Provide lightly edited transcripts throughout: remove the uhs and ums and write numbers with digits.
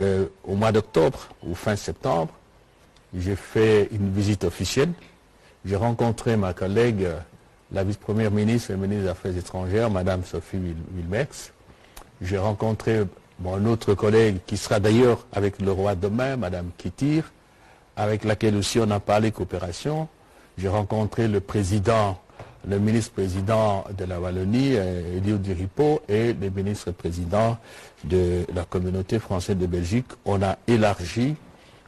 Au mois d'octobre ou fin septembre, j'ai fait une visite officielle. J'ai rencontré ma collègue, la vice-première ministre et ministre des Affaires étrangères, Madame Sophie Wilmex. J'ai rencontré mon autre collègue qui sera d'ailleurs avec le roi demain, Madame Kittir, avec laquelle aussi on a parlé coopération. J'ai rencontré le ministre-président de la Wallonie, Elio Di Rupo, et le ministre-président de la communauté française de Belgique. On a élargi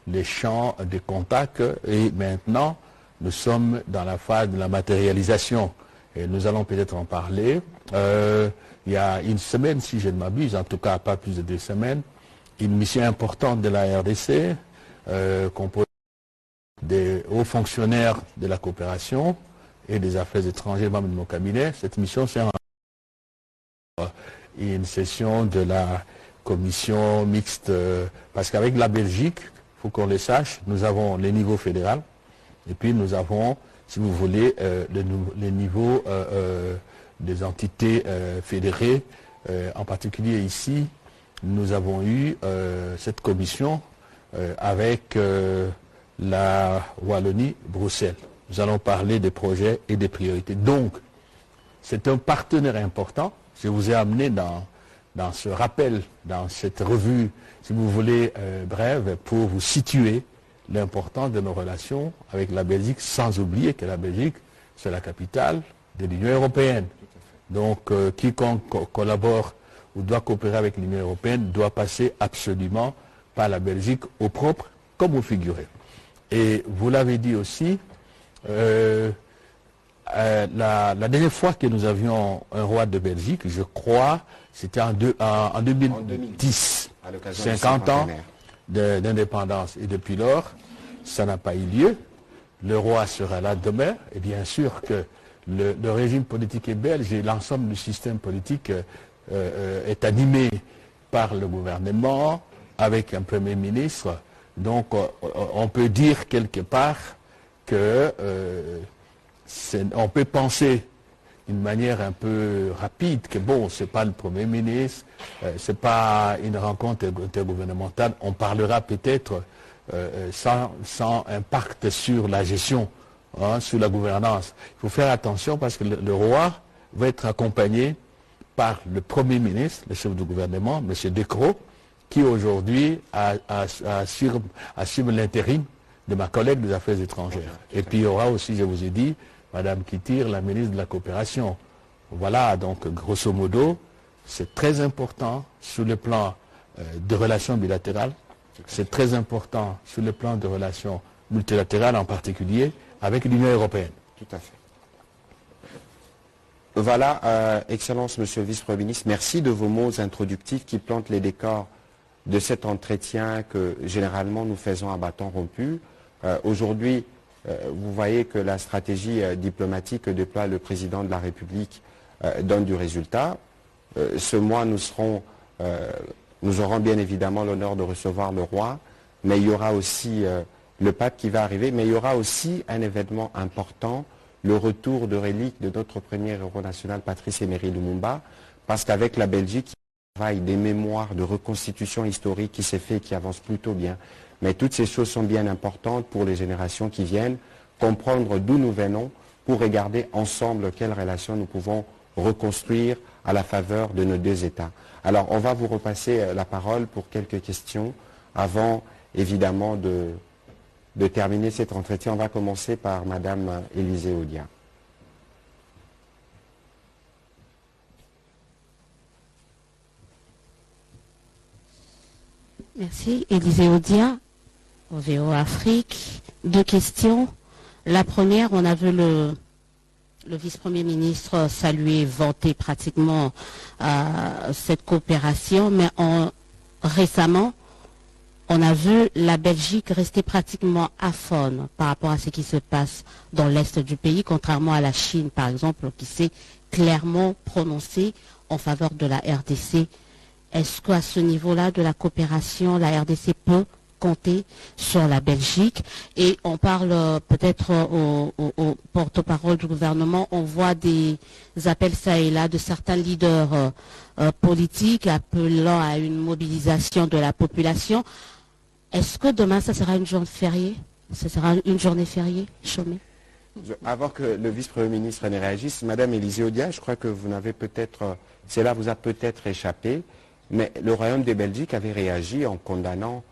les champs de contacts et maintenant nous sommes dans la phase de la matérialisation. Et nous allons peut-être en parler. Il y a une semaine, si je ne m'abuse, en tout cas pas plus de 2 semaines, une mission importante de la RDC, composée des hauts fonctionnaires de la coopération et des affaires étrangères, membres de mon cabinet. Cette mission, c'est une session de la commission mixte, parce qu'avec la Belgique, il faut qu'on le sache, nous avons les niveaux fédéral et puis nous avons, si vous voulez, les niveaux des entités fédérées. En particulier ici, nous avons eu cette commission avec la Wallonie, Bruxelles. Nous allons parler des projets et des priorités. Donc, c'est un partenaire important. Je vous ai amené dans ce rappel, dans cette revue, si vous voulez, brève, pour vous situer l'importance de nos relations avec la Belgique, sans oublier que la Belgique, c'est la capitale de l'Union européenne. Donc, quiconque collabore ou doit coopérer avec l'Union européenne doit passer absolument par la Belgique au propre, comme au figuré. Et vous l'avez dit aussi, la dernière fois que nous avions un roi de Belgique, je crois, c'était en 2010, 50 ans d'indépendance. Et depuis lors, ça n'a pas eu lieu. Le roi sera là demain. Et bien sûr que le régime politique est belge et l'ensemble du système politique est animé par le gouvernement, avec un Premier ministre. Donc on peut dire quelque part que on peut penser d'une manière un peu rapide que bon, c'est pas le Premier ministre, c'est pas une rencontre intergouvernementale, on parlera peut-être sans impact sur la gestion, sur la gouvernance. Il faut faire attention parce que le roi va être accompagné par le Premier ministre, le chef du gouvernement, M. Decroix, qui aujourd'hui assume l'intérim de ma collègue des Affaires étrangères. Et puis il y aura aussi, je vous ai dit, Madame Kittir, la ministre de la Coopération. Voilà, donc grosso modo, c'est très important sur le plan de relations bilatérales, c'est très important sur le plan de relations multilatérales, en particulier avec l'Union européenne. Tout à fait. Voilà, Excellence, Monsieur le Vice-Premier ministre, merci de vos mots introductifs qui plantent les décors de cet entretien que généralement nous faisons à bâton rompu. Aujourd'hui, vous voyez que la stratégie diplomatique que déploie le président de la République donne du résultat. Ce mois, nous aurons bien évidemment l'honneur de recevoir le roi, mais il y aura aussi le pape qui va arriver, mais il y aura aussi un événement important, le retour de reliques de notre premier héros national, Patrice Emery Lumumba, parce qu'avec la Belgique, il travaille des mémoires de reconstitution historique qui s'est fait et qui avance plutôt bien. Mais toutes ces choses sont bien importantes pour les générations qui viennent, comprendre d'où nous venons pour regarder ensemble quelles relations nous pouvons reconstruire à la faveur de nos deux États. Alors, on va vous repasser la parole pour quelques questions avant, évidemment, de terminer cet entretien. On va commencer par Madame Élisée Odia. Merci. Élisée Odia, OVO Afrique. 2 questions. La première, on a vu le vice-premier ministre saluer, vanter pratiquement cette coopération, mais récemment, on a vu la Belgique rester pratiquement aphone par rapport à ce qui se passe dans l'est du pays, contrairement à la Chine, par exemple, qui s'est clairement prononcée en faveur de la RDC. Est-ce qu'à ce niveau-là de la coopération, la RDC peut compter sur la Belgique. Et on parle peut-être au porte-parole du gouvernement, on voit des appels ça et là de certains leaders politiques appelant à une mobilisation de la population. Est-ce que demain, ça sera une journée fériée? Ce sera une journée fériée, chômée? Avant que le vice-premier ministre ne réagisse, Madame Élisée Odia, je crois que vous n'avez peut-être, cela vous a peut-être échappé, mais le Royaume de Belgique avait réagi en condamnant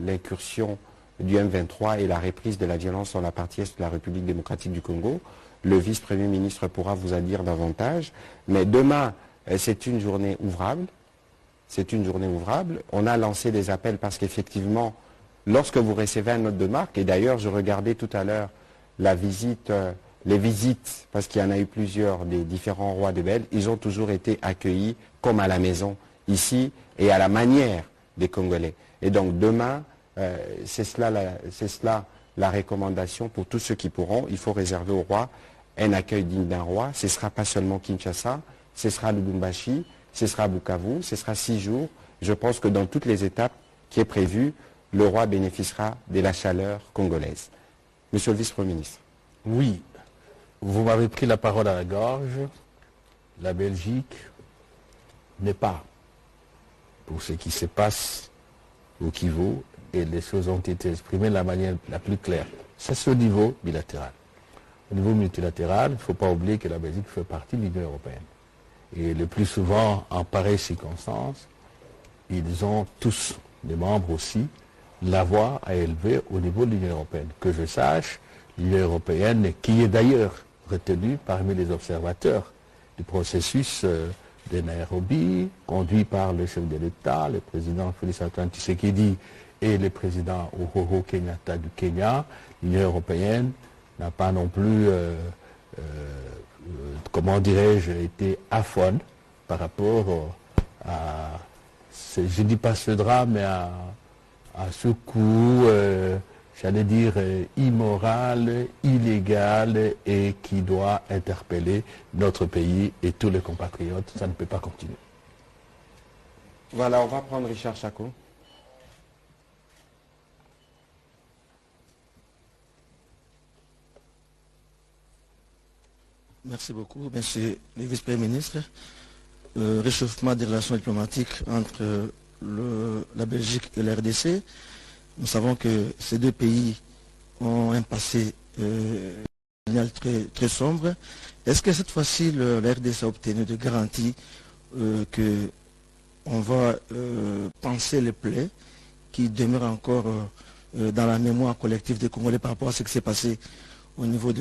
l'incursion du M23 et la reprise de la violence sur la partie est de la République démocratique du Congo. Le vice-premier ministre pourra vous en dire davantage, mais demain, c'est une journée ouvrable. C'est une journée ouvrable. On a lancé des appels parce qu'effectivement, lorsque vous recevez un hôte de marque, et d'ailleurs je regardais tout à l'heure les visites, parce qu'il y en a eu plusieurs des différents rois de Belgique, ils ont toujours été accueillis comme à la maison, ici, et à la manière des Congolais. Et donc demain, c'est cela la recommandation pour tous ceux qui pourront. Il faut réserver au roi un accueil digne d'un roi. Ce ne sera pas seulement Kinshasa, ce sera Lubumbashi, ce sera Bukavu, ce sera 6 jours. Je pense que dans toutes les étapes qui est prévues, le roi bénéficiera de la chaleur congolaise. Monsieur le vice-premier ministre. Oui, vous m'avez pris la parole à la gorge. La Belgique n'est pas pour ce qui se passe au Kivu, et les choses ont été exprimées de la manière la plus claire. C'est au niveau bilatéral. Au niveau multilatéral, il ne faut pas oublier que la Belgique fait partie de l'Union européenne. Et le plus souvent, en pareilles circonstances, ils ont tous, des membres aussi, la voix à élever au niveau de l'Union européenne. Que je sache, l'Union européenne, qui est d'ailleurs retenue parmi les observateurs du processus de Nairobi, conduit par le chef de l'État, le président Félix-Antoine Tshisekedi et le président Uhuru Kenyatta du Kenya, l'Union européenne n'a pas non plus, comment dirais-je, été aphone par rapport à, je ne dis pas ce drame, mais à ce coup, j'allais dire, immoral, illégal et qui doit interpeller notre pays et tous les compatriotes. Ça ne peut pas continuer. Voilà, on va prendre Richard Chako. Merci beaucoup, monsieur le vice-premier ministre. Le réchauffement des relations diplomatiques entre la Belgique et la RDC. Nous savons que ces deux pays ont un passé très, très sombre. Est-ce que cette fois-ci, la RDC a obtenu de garanties qu'on va penser les plaies qui demeurent encore dans la mémoire collective des Congolais par rapport à ce qui s'est passé au niveau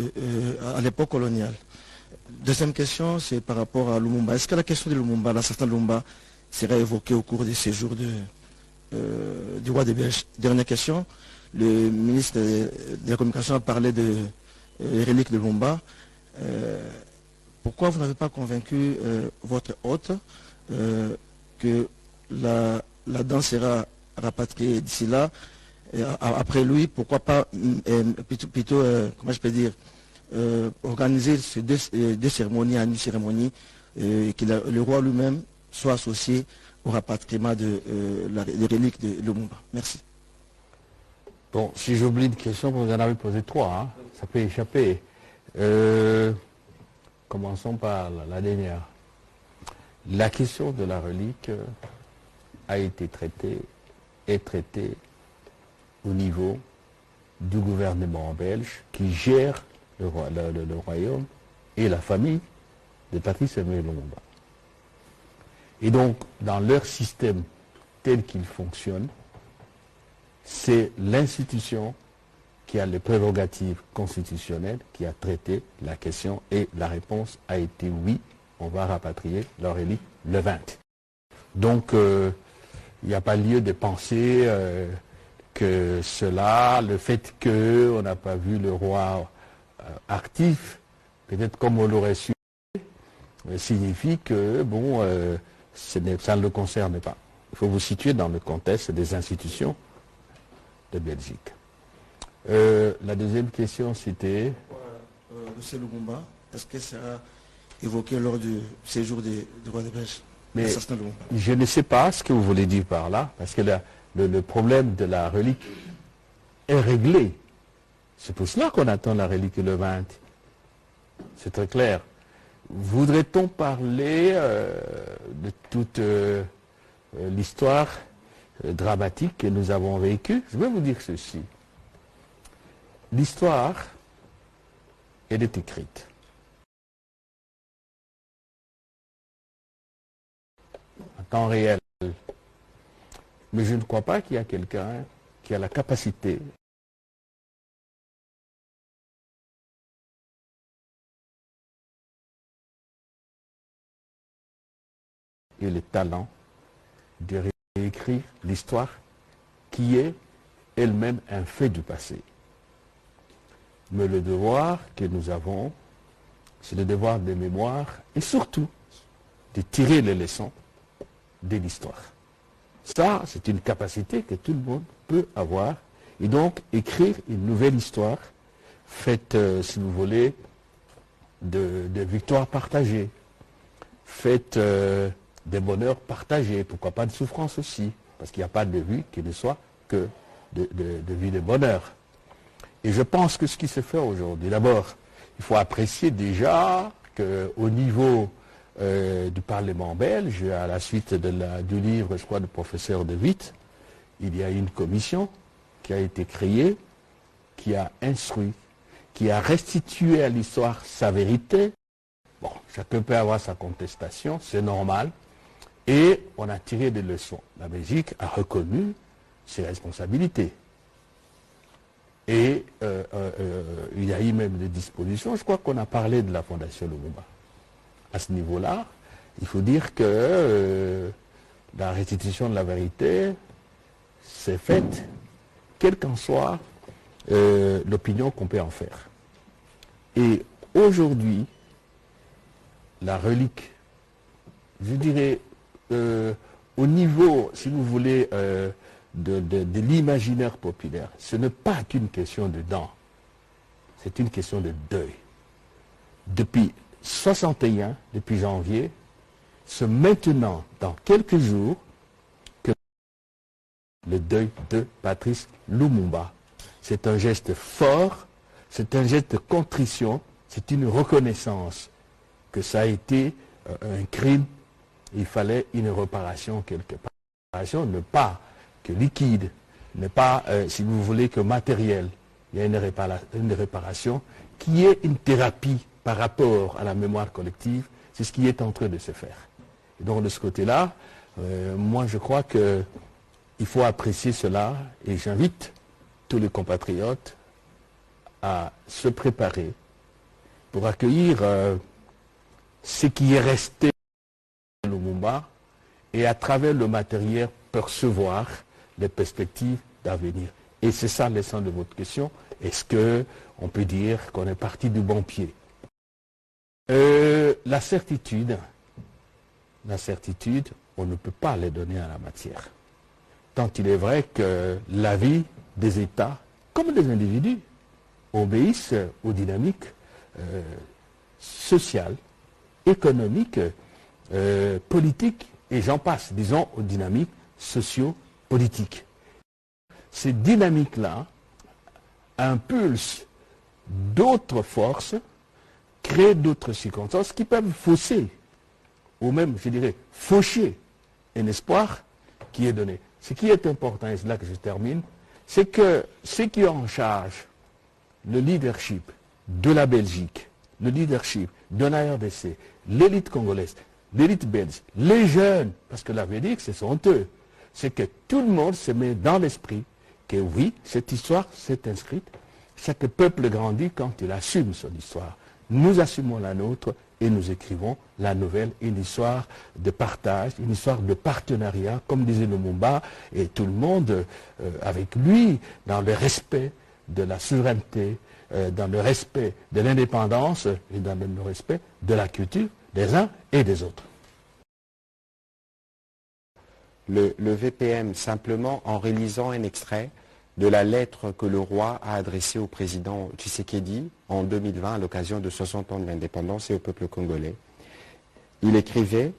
à l'époque coloniale? Deuxième question, c'est par rapport à Lumumba. Est-ce que la question de Lumumba, l'assassinat de Lumumba, sera évoquée au cours des séjours du roi des Belges? Dernière question, le ministre de la Communication a parlé de reliques de Lumumba. Pourquoi vous n'avez pas convaincu votre hôte que la dent sera rapatriée d'ici là? Après lui, pourquoi pas plutôt comment je peux dire, organiser ces deux cérémonies en une cérémonie et que le roi lui-même soit associé au rapatriement des reliques de Lumumba. Merci. Bon, si j'oublie une question, vous en avez posé 3, hein, ça peut échapper. Commençons par la dernière. La question de la relique a été traitée au niveau du gouvernement belge qui gère le royaume et la famille de Patrice Emery Lumumba. Et donc, dans leur système tel qu'il fonctionne, c'est l'institution qui a les prérogatives constitutionnelles qui a traité la question et la réponse a été oui, on va rapatrier leur relique le 20. Donc, il n'y a pas lieu de penser que cela, le fait qu'on n'a pas vu le roi actif, peut-être comme on l'aurait su, signifie que, bon, ça ne le concerne pas. Il faut vous situer dans le contexte des institutions de Belgique. La deuxième question, c'était... Monsieur Lumumba, est-ce que ça a évoqué lors du séjour du roi des Belges? Mais l'assassinat de Lumumba. je ne sais pas ce que vous voulez dire par là, parce que le problème de la relique est réglé. C'est pour cela qu'on attend la relique le 20. C'est très clair. Voudrait-on parler de toute l'histoire dramatique que nous avons vécue? Je vais vous dire ceci. L'histoire, elle est écrite. En temps réel. Mais je ne crois pas qu'il y a quelqu'un qui a la capacité et le talent de réécrire l'histoire qui est elle-même un fait du passé. Mais le devoir que nous avons, c'est le devoir de mémoire et surtout de tirer les leçons de l'histoire. Ça, c'est une capacité que tout le monde peut avoir et donc écrire une nouvelle histoire faite, si vous voulez, de victoires partagées, faite des bonheurs partagés, pourquoi pas de souffrance aussi, parce qu'il n'y a pas de vie qui ne soit que de vie de bonheur. Et je pense que ce qui se fait aujourd'hui, d'abord, il faut apprécier déjà qu'au niveau du Parlement belge, à la suite du livre, je crois, du professeur De Witt, il y a une commission qui a été créée, qui a instruit, qui a restitué à l'histoire sa vérité. Bon, chacun peut avoir sa contestation, c'est normal. Et on a tiré des leçons. La Belgique a reconnu ses responsabilités. Et il y a eu même des dispositions. Je crois qu'on a parlé de la Fondation Lumumba. À ce niveau-là, il faut dire que la restitution de la vérité s'est faite, quelle qu'en soit l'opinion qu'on peut en faire. Et aujourd'hui, la relique, je dirais, au niveau, si vous voulez, de l'imaginaire populaire, ce n'est pas qu'une question de dents, c'est une question de deuil. Depuis 61, depuis janvier, c'est maintenant, dans quelques jours, que le deuil de Patrice Lumumba. C'est un geste fort, c'est un geste de contrition, c'est une reconnaissance que ça a été un crime. Il fallait une réparation quelque part. Une réparation ne pas que liquide, n'est pas, si vous voulez, que matériel. Il y a une réparation qui est une thérapie par rapport à la mémoire collective. C'est ce qui est en train de se faire. Et donc de ce côté-là, moi je crois qu'il faut apprécier cela et j'invite tous les compatriotes à se préparer pour accueillir ce qui est resté de Lumumba et à travers le matériel percevoir les perspectives d'avenir. Et c'est ça le sens de votre question. Est-ce qu'on peut dire qu'on est parti du bon pied? La certitude, on ne peut pas les donner à la matière. Tant il est vrai que la vie des États, comme des individus, obéissent aux dynamiques sociales, économiques, politiques, et j'en passe, disons, aux dynamiques socio-politiques. Ces dynamiques-là impulsent d'autres forces, créent d'autres circonstances qui peuvent fausser, ou même, je dirais, faucher un espoir qui est donné. Ce qui est important, et c'est là que je termine, c'est que ceux qui ont en charge le leadership de la Belgique, le leadership de la RDC, l'élite congolaise, l'élite belge, les jeunes, parce que la vérité, ce sont eux, c'est que tout le monde se met dans l'esprit que oui, cette histoire s'est inscrite, chaque peuple grandit quand il assume son histoire. Nous assumons la nôtre et nous écrivons la nouvelle, une histoire de partage, une histoire de partenariat, comme disait Lumumba, et tout le monde avec lui, dans le respect de la souveraineté, dans le respect de l'indépendance et dans le respect de la culture des uns et des autres. Le VPM, simplement en relisant un extrait de la lettre que le roi a adressée au président Tshisekedi en 2020 à l'occasion de 60 ans de l'indépendance et au peuple congolais. Il écrivait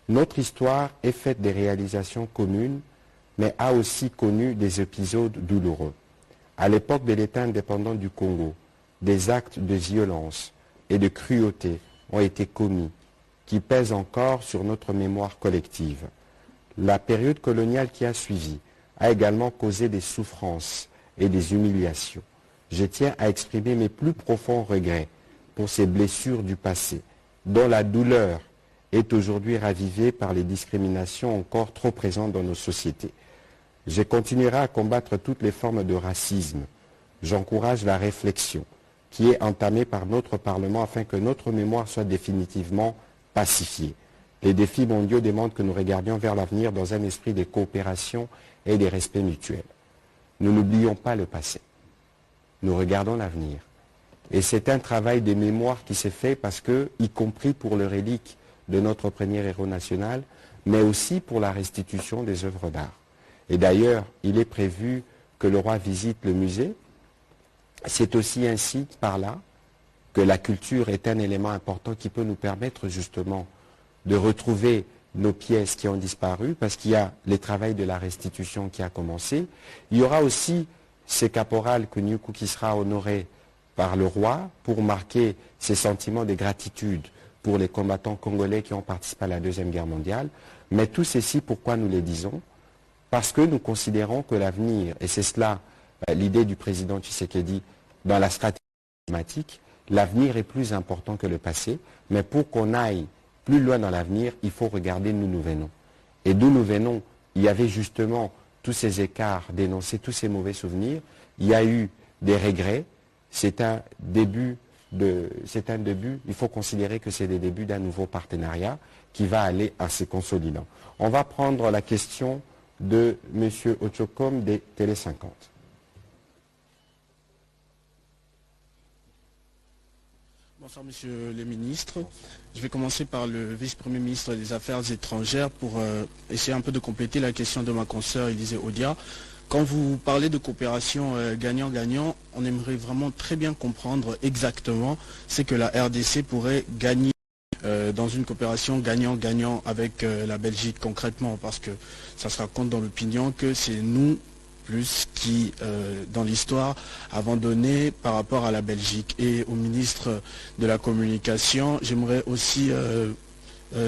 Notre histoire est faite des réalisations communes, mais a aussi connu des épisodes douloureux. À l'époque de l'État indépendant du Congo, des actes de violence et de cruauté ont été commis, qui pèsent encore sur notre mémoire collective. La période coloniale qui a suivi a également causé des souffrances et des humiliations. Je tiens à exprimer mes plus profonds regrets pour ces blessures du passé, dont la douleur est aujourd'hui ravivée par les discriminations encore trop présentes dans nos sociétés. Je continuerai à combattre toutes les formes de racisme. J'encourage la réflexion qui est entamée par notre Parlement afin que notre mémoire soit définitivement pacifiée. Les défis mondiaux demandent que nous regardions vers l'avenir dans un esprit de coopération et de respect mutuel. Nous n'oublions pas le passé. Nous regardons l'avenir. Et c'est un travail de mémoire qui s'est fait parce que, y compris pour le relique de notre premier héros national, mais aussi pour la restitution des œuvres d'art. Et d'ailleurs, il est prévu que le roi visite le musée. C'est aussi ainsi, par là, que la culture est un élément important qui peut nous permettre justement de retrouver nos pièces qui ont disparu, parce qu'il y a le travail de la restitution qui a commencé. Il y aura aussi ce caporal Kunyuku qui sera honoré par le roi pour marquer ses sentiments de gratitude pour les combattants congolais qui ont participé à la Deuxième Guerre mondiale. Mais tout ceci, pourquoi nous les disons? Parce que nous considérons que l'avenir, et c'est cela l'idée du président Tshisekedi dans la stratégie climatique, l'avenir est plus important que le passé, mais pour qu'on aille plus loin dans l'avenir, il faut regarder d'où nous venons. Et d'où nous venons, il y avait justement tous ces écarts dénoncés, tous ces mauvais souvenirs. Il y a eu des regrets. C'est un début, il faut considérer que c'est le début d'un nouveau partenariat qui va aller à se consolidant. On va prendre la question de M. Ochokom des Télé 50. Bonsoir, Monsieur le Ministre. Je vais commencer par le vice-premier ministre des Affaires étrangères pour essayer un peu de compléter la question de ma consoeur Élisée Odia. Quand vous parlez de coopération gagnant-gagnant, on aimerait vraiment très bien comprendre exactement ce que la RDC pourrait gagner dans une coopération gagnant-gagnant avec la Belgique concrètement, parce que ça se raconte dans l'opinion que c'est nous plus qui, dans l'histoire, avons donné par rapport à la Belgique. Et au ministre de la Communication, j'aimerais aussi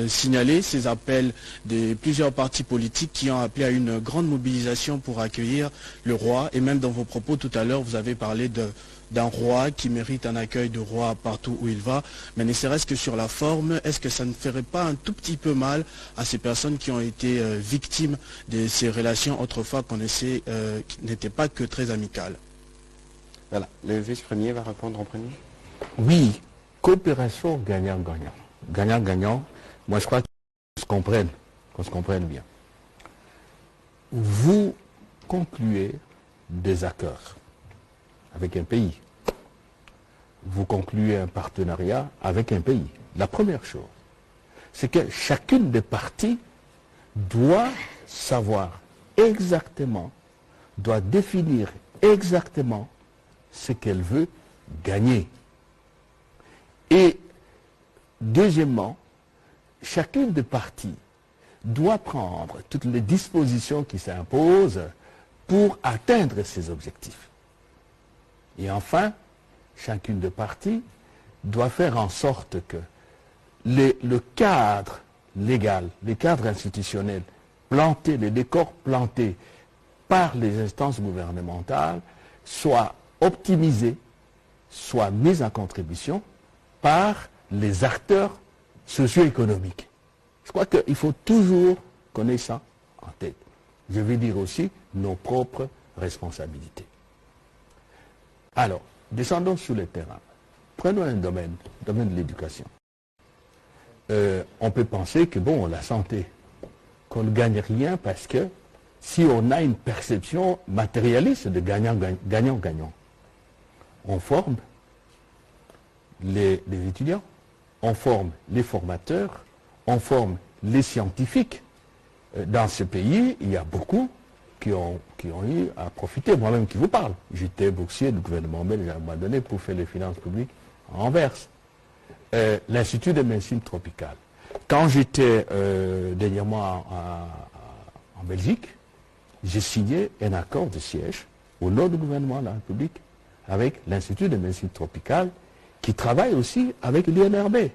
signaler ces appels de plusieurs partis politiques qui ont appelé à une grande mobilisation pour accueillir le roi. Et même dans vos propos tout à l'heure, vous avez parlé d'un roi qui mérite un accueil de roi partout où il va. Mais ne serait-ce que sur la forme, est-ce que ça ne ferait pas un tout petit peu mal à ces personnes qui ont été victimes de ces relations autrefois qu'on essaie, qui n'étaient pas que très amicales? Voilà, le vice-premier va répondre en premier. Oui, coopération gagnant-gagnant. Gagnant-gagnant, moi je crois qu'on se comprenne bien. Vous concluez des accords avec un pays. Vous concluez un partenariat avec un pays. La première chose, c'est que chacune des parties doit savoir exactement, doit définir exactement ce qu'elle veut gagner. Et deuxièmement, chacune des parties doit prendre toutes les dispositions qui s'imposent pour atteindre ces objectifs. Et enfin, chacune des parties doit faire en sorte que le cadre légal, le cadre institutionnel planté, les décors plantés par les instances gouvernementales soit optimisé, soit mis en contribution par les acteurs socio-économiques. Je crois qu'il faut toujours connaître ça en tête. Je vais dire aussi nos propres responsabilités. Alors, descendons sur le terrain. Prenons un domaine, le domaine de l'éducation. On peut penser que, bon, la santé, qu'on ne gagne rien parce que si on a une perception matérialiste de gagnant-gagnant, on forme les étudiants, on forme les formateurs, on forme les scientifiques. Dans ce pays, il y a beaucoup qui ont eu à profiter. Moi-même qui vous parle, j'étais boursier du gouvernement belge à un moment donné pour faire les finances publiques à Anvers. L'Institut de médecine tropicale. quand j'étais dernièrement en Belgique, j'ai signé un accord de siège au nom du gouvernement de la République avec l'Institut de médecine tropicale qui travaille aussi avec l'INRB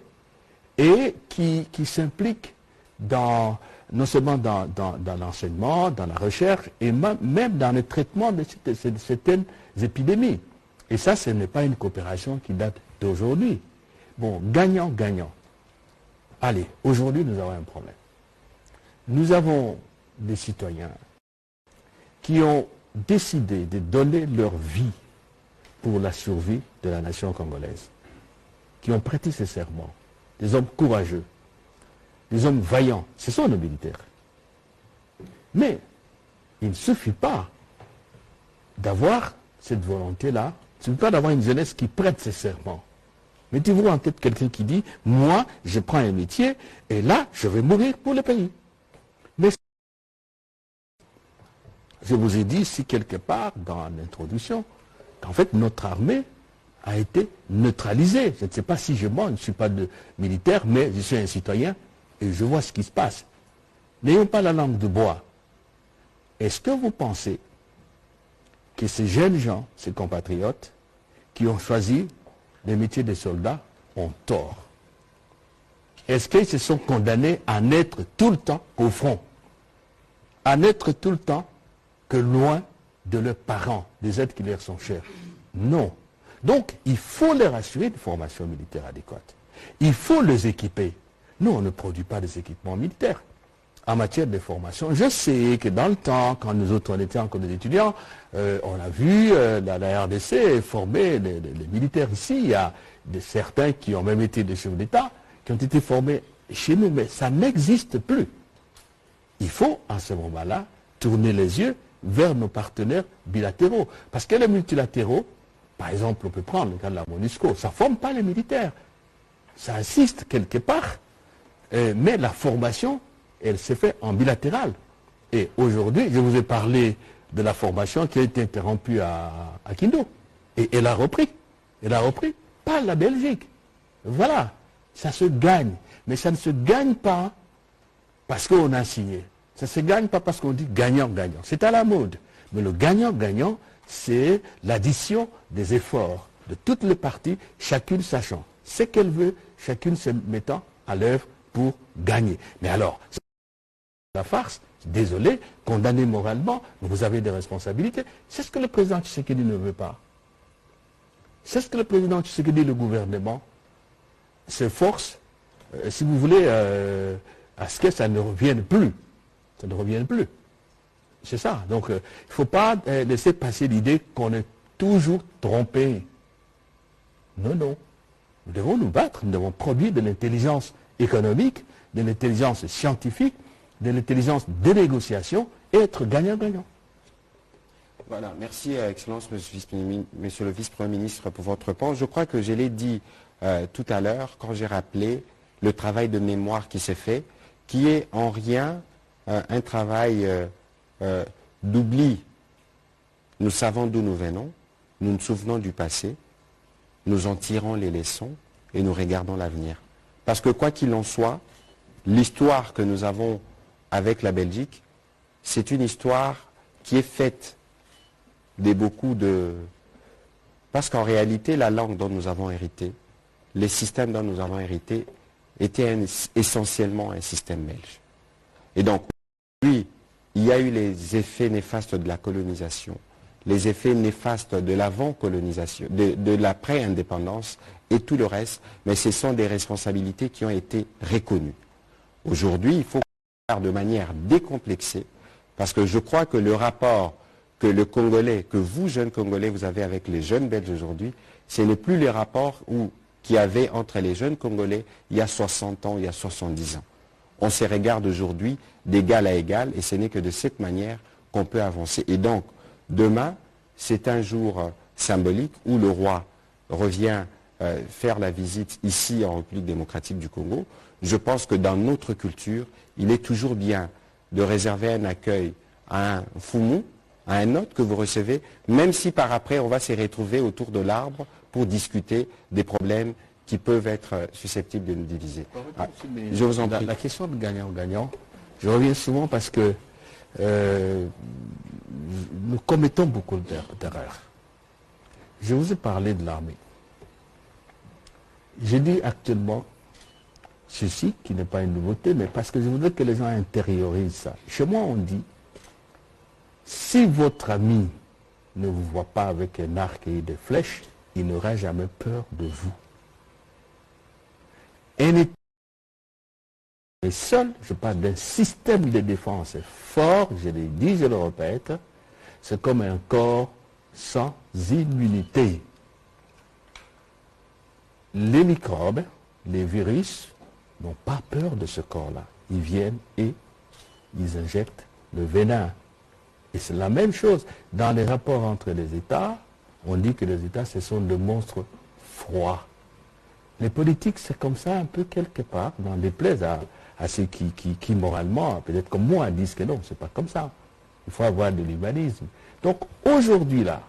et qui s'implique non seulement dans l'enseignement, dans la recherche et même dans le traitement de certaines épidémies. Et ça, ce n'est pas une coopération qui date d'aujourd'hui. Bon, gagnant, gagnant. Allez, aujourd'hui, nous avons un problème. Nous avons des citoyens qui ont décidé de donner leur vie pour la survie de la nation congolaise, qui ont prêté ce serment, des hommes courageux, des hommes vaillants, ce sont nos militaires. Mais il ne suffit pas d'avoir cette volonté-là, il ne suffit pas d'avoir une jeunesse qui prête ce serment. Mettez-vous en tête quelqu'un qui dit, moi, je prends un métier, et là, je vais mourir pour le pays. Mais je vous ai dit ici quelque part dans l'introduction qu'en fait notre armée a été neutralisée. Je ne sais pas si je mens, je ne suis pas militaire, mais je suis un citoyen et je vois ce qui se passe. N'ayons pas la langue de bois. Est-ce que vous pensez que ces jeunes gens, ces compatriotes, qui ont choisi le métier de soldats, ont tort? Est-ce qu'ils se sont condamnés à n'être tout le temps au front? À n'être tout le temps que loin de leurs parents, des êtres qui leur sont chers? Non. Donc, il faut leur assurer une formation militaire adéquate. Il faut les équiper. Nous, on ne produit pas des équipements militaires. En matière de formation, je sais que dans le temps, quand nous autres on était encore des étudiants, on a vu la RDC former les militaires ici. Il y a certains qui ont même été des chefs d'État, qui ont été formés chez nous, mais ça n'existe plus. Il faut, à ce moment-là, tourner les yeux vers nos partenaires bilatéraux. Parce que les multilatéraux, par exemple, on peut prendre le cas de la MONUSCO, ça ne forme pas les militaires. Ça assiste quelque part, mais la formation, elle s'est faite en bilatéral. Et aujourd'hui, je vous ai parlé de la formation qui a été interrompue à Kindu. Et elle a repris. Elle a repris par la Belgique. Voilà. Ça se gagne. Mais ça ne se gagne pas parce qu'on a signé. Ça ne se gagne pas parce qu'on dit gagnant-gagnant. C'est à la mode. Mais le gagnant-gagnant, c'est l'addition des efforts de toutes les parties, chacune sachant ce qu'elle veut, chacune se mettant à l'œuvre pour gagner. Mais alors, la farce, désolé, condamné moralement, mais vous avez des responsabilités. C'est ce que le président Tshisekedi ne veut pas. C'est ce que le président Tshisekedi, le gouvernement, s'efforce, si vous voulez, à ce que ça ne revienne plus. Ça ne revienne plus. C'est ça. Donc, il ne faut pas laisser passer l'idée qu'on est toujours trompé. Non, non. Nous devons nous battre, nous devons produire de l'intelligence économique, de l'intelligence scientifique, de l'intelligence des négociations et être gagnant-gagnant. Voilà, merci Excellence, Monsieur le Vice-Premier ministre, pour votre réponse. Je crois que je l'ai dit tout à l'heure quand j'ai rappelé le travail de mémoire qui s'est fait, qui est en rien un travail d'oubli. Nous savons d'où nous venons, nous nous souvenons du passé, nous en tirons les leçons et nous regardons l'avenir. Parce que quoi qu'il en soit, l'histoire que nous avons avec la Belgique, c'est une histoire qui est faite de beaucoup de... Parce qu'en réalité, la langue dont nous avons hérité, les systèmes dont nous avons hérité, étaient essentiellement un système belge. Et donc, oui, il y a eu les effets néfastes de la colonisation, les effets néfastes de l'avant-colonisation, de l'après-indépendance et tout le reste, mais ce sont des responsabilités qui ont été reconnues. Aujourd'hui, il faut faire de manière décomplexée, parce que je crois que le rapport que le Congolais, que vous, jeunes Congolais, vous avez avec les jeunes Belges aujourd'hui, ce n'est plus les rapports qu'il y avait entre les jeunes Congolais il y a 60 ans, il y a 70 ans. On se regarde aujourd'hui d'égal à égal, et ce n'est que de cette manière qu'on peut avancer. Et donc, demain, c'est un jour symbolique où le roi revient faire la visite ici en République démocratique du Congo. Je pense que dans notre culture, il est toujours bien de réserver un accueil à un foumou, à un hôte que vous recevez, même si par après on va se retrouver autour de l'arbre pour discuter des problèmes qui peuvent être susceptibles de nous diviser. Je vous en prie. La question de gagnant-gagnant, je reviens souvent parce que nous commettons beaucoup d'erreurs. Je vous ai parlé de l'armée. J'ai dit actuellement ceci, qui n'est pas une nouveauté, mais parce que je voudrais que les gens intériorisent ça. Chez moi, on dit, si votre ami ne vous voit pas avec un arc et des flèches, il n'aura jamais peur de vous. Un État est seul, je parle d'un système de défense fort, je l'ai dit, je le répète, c'est comme un corps sans immunité. Les microbes, les virus, n'ont pas peur de ce corps-là. Ils viennent et ils injectent le venin. Et c'est la même chose. Dans les rapports entre les États, on dit que les États, ce sont des monstres froids. Les politiques, c'est comme ça un peu quelque part, dans les plaies à ceux qui moralement, peut-être comme moi, disent que non, c'est pas comme ça. Il faut avoir de l'humanisme. Donc aujourd'hui là,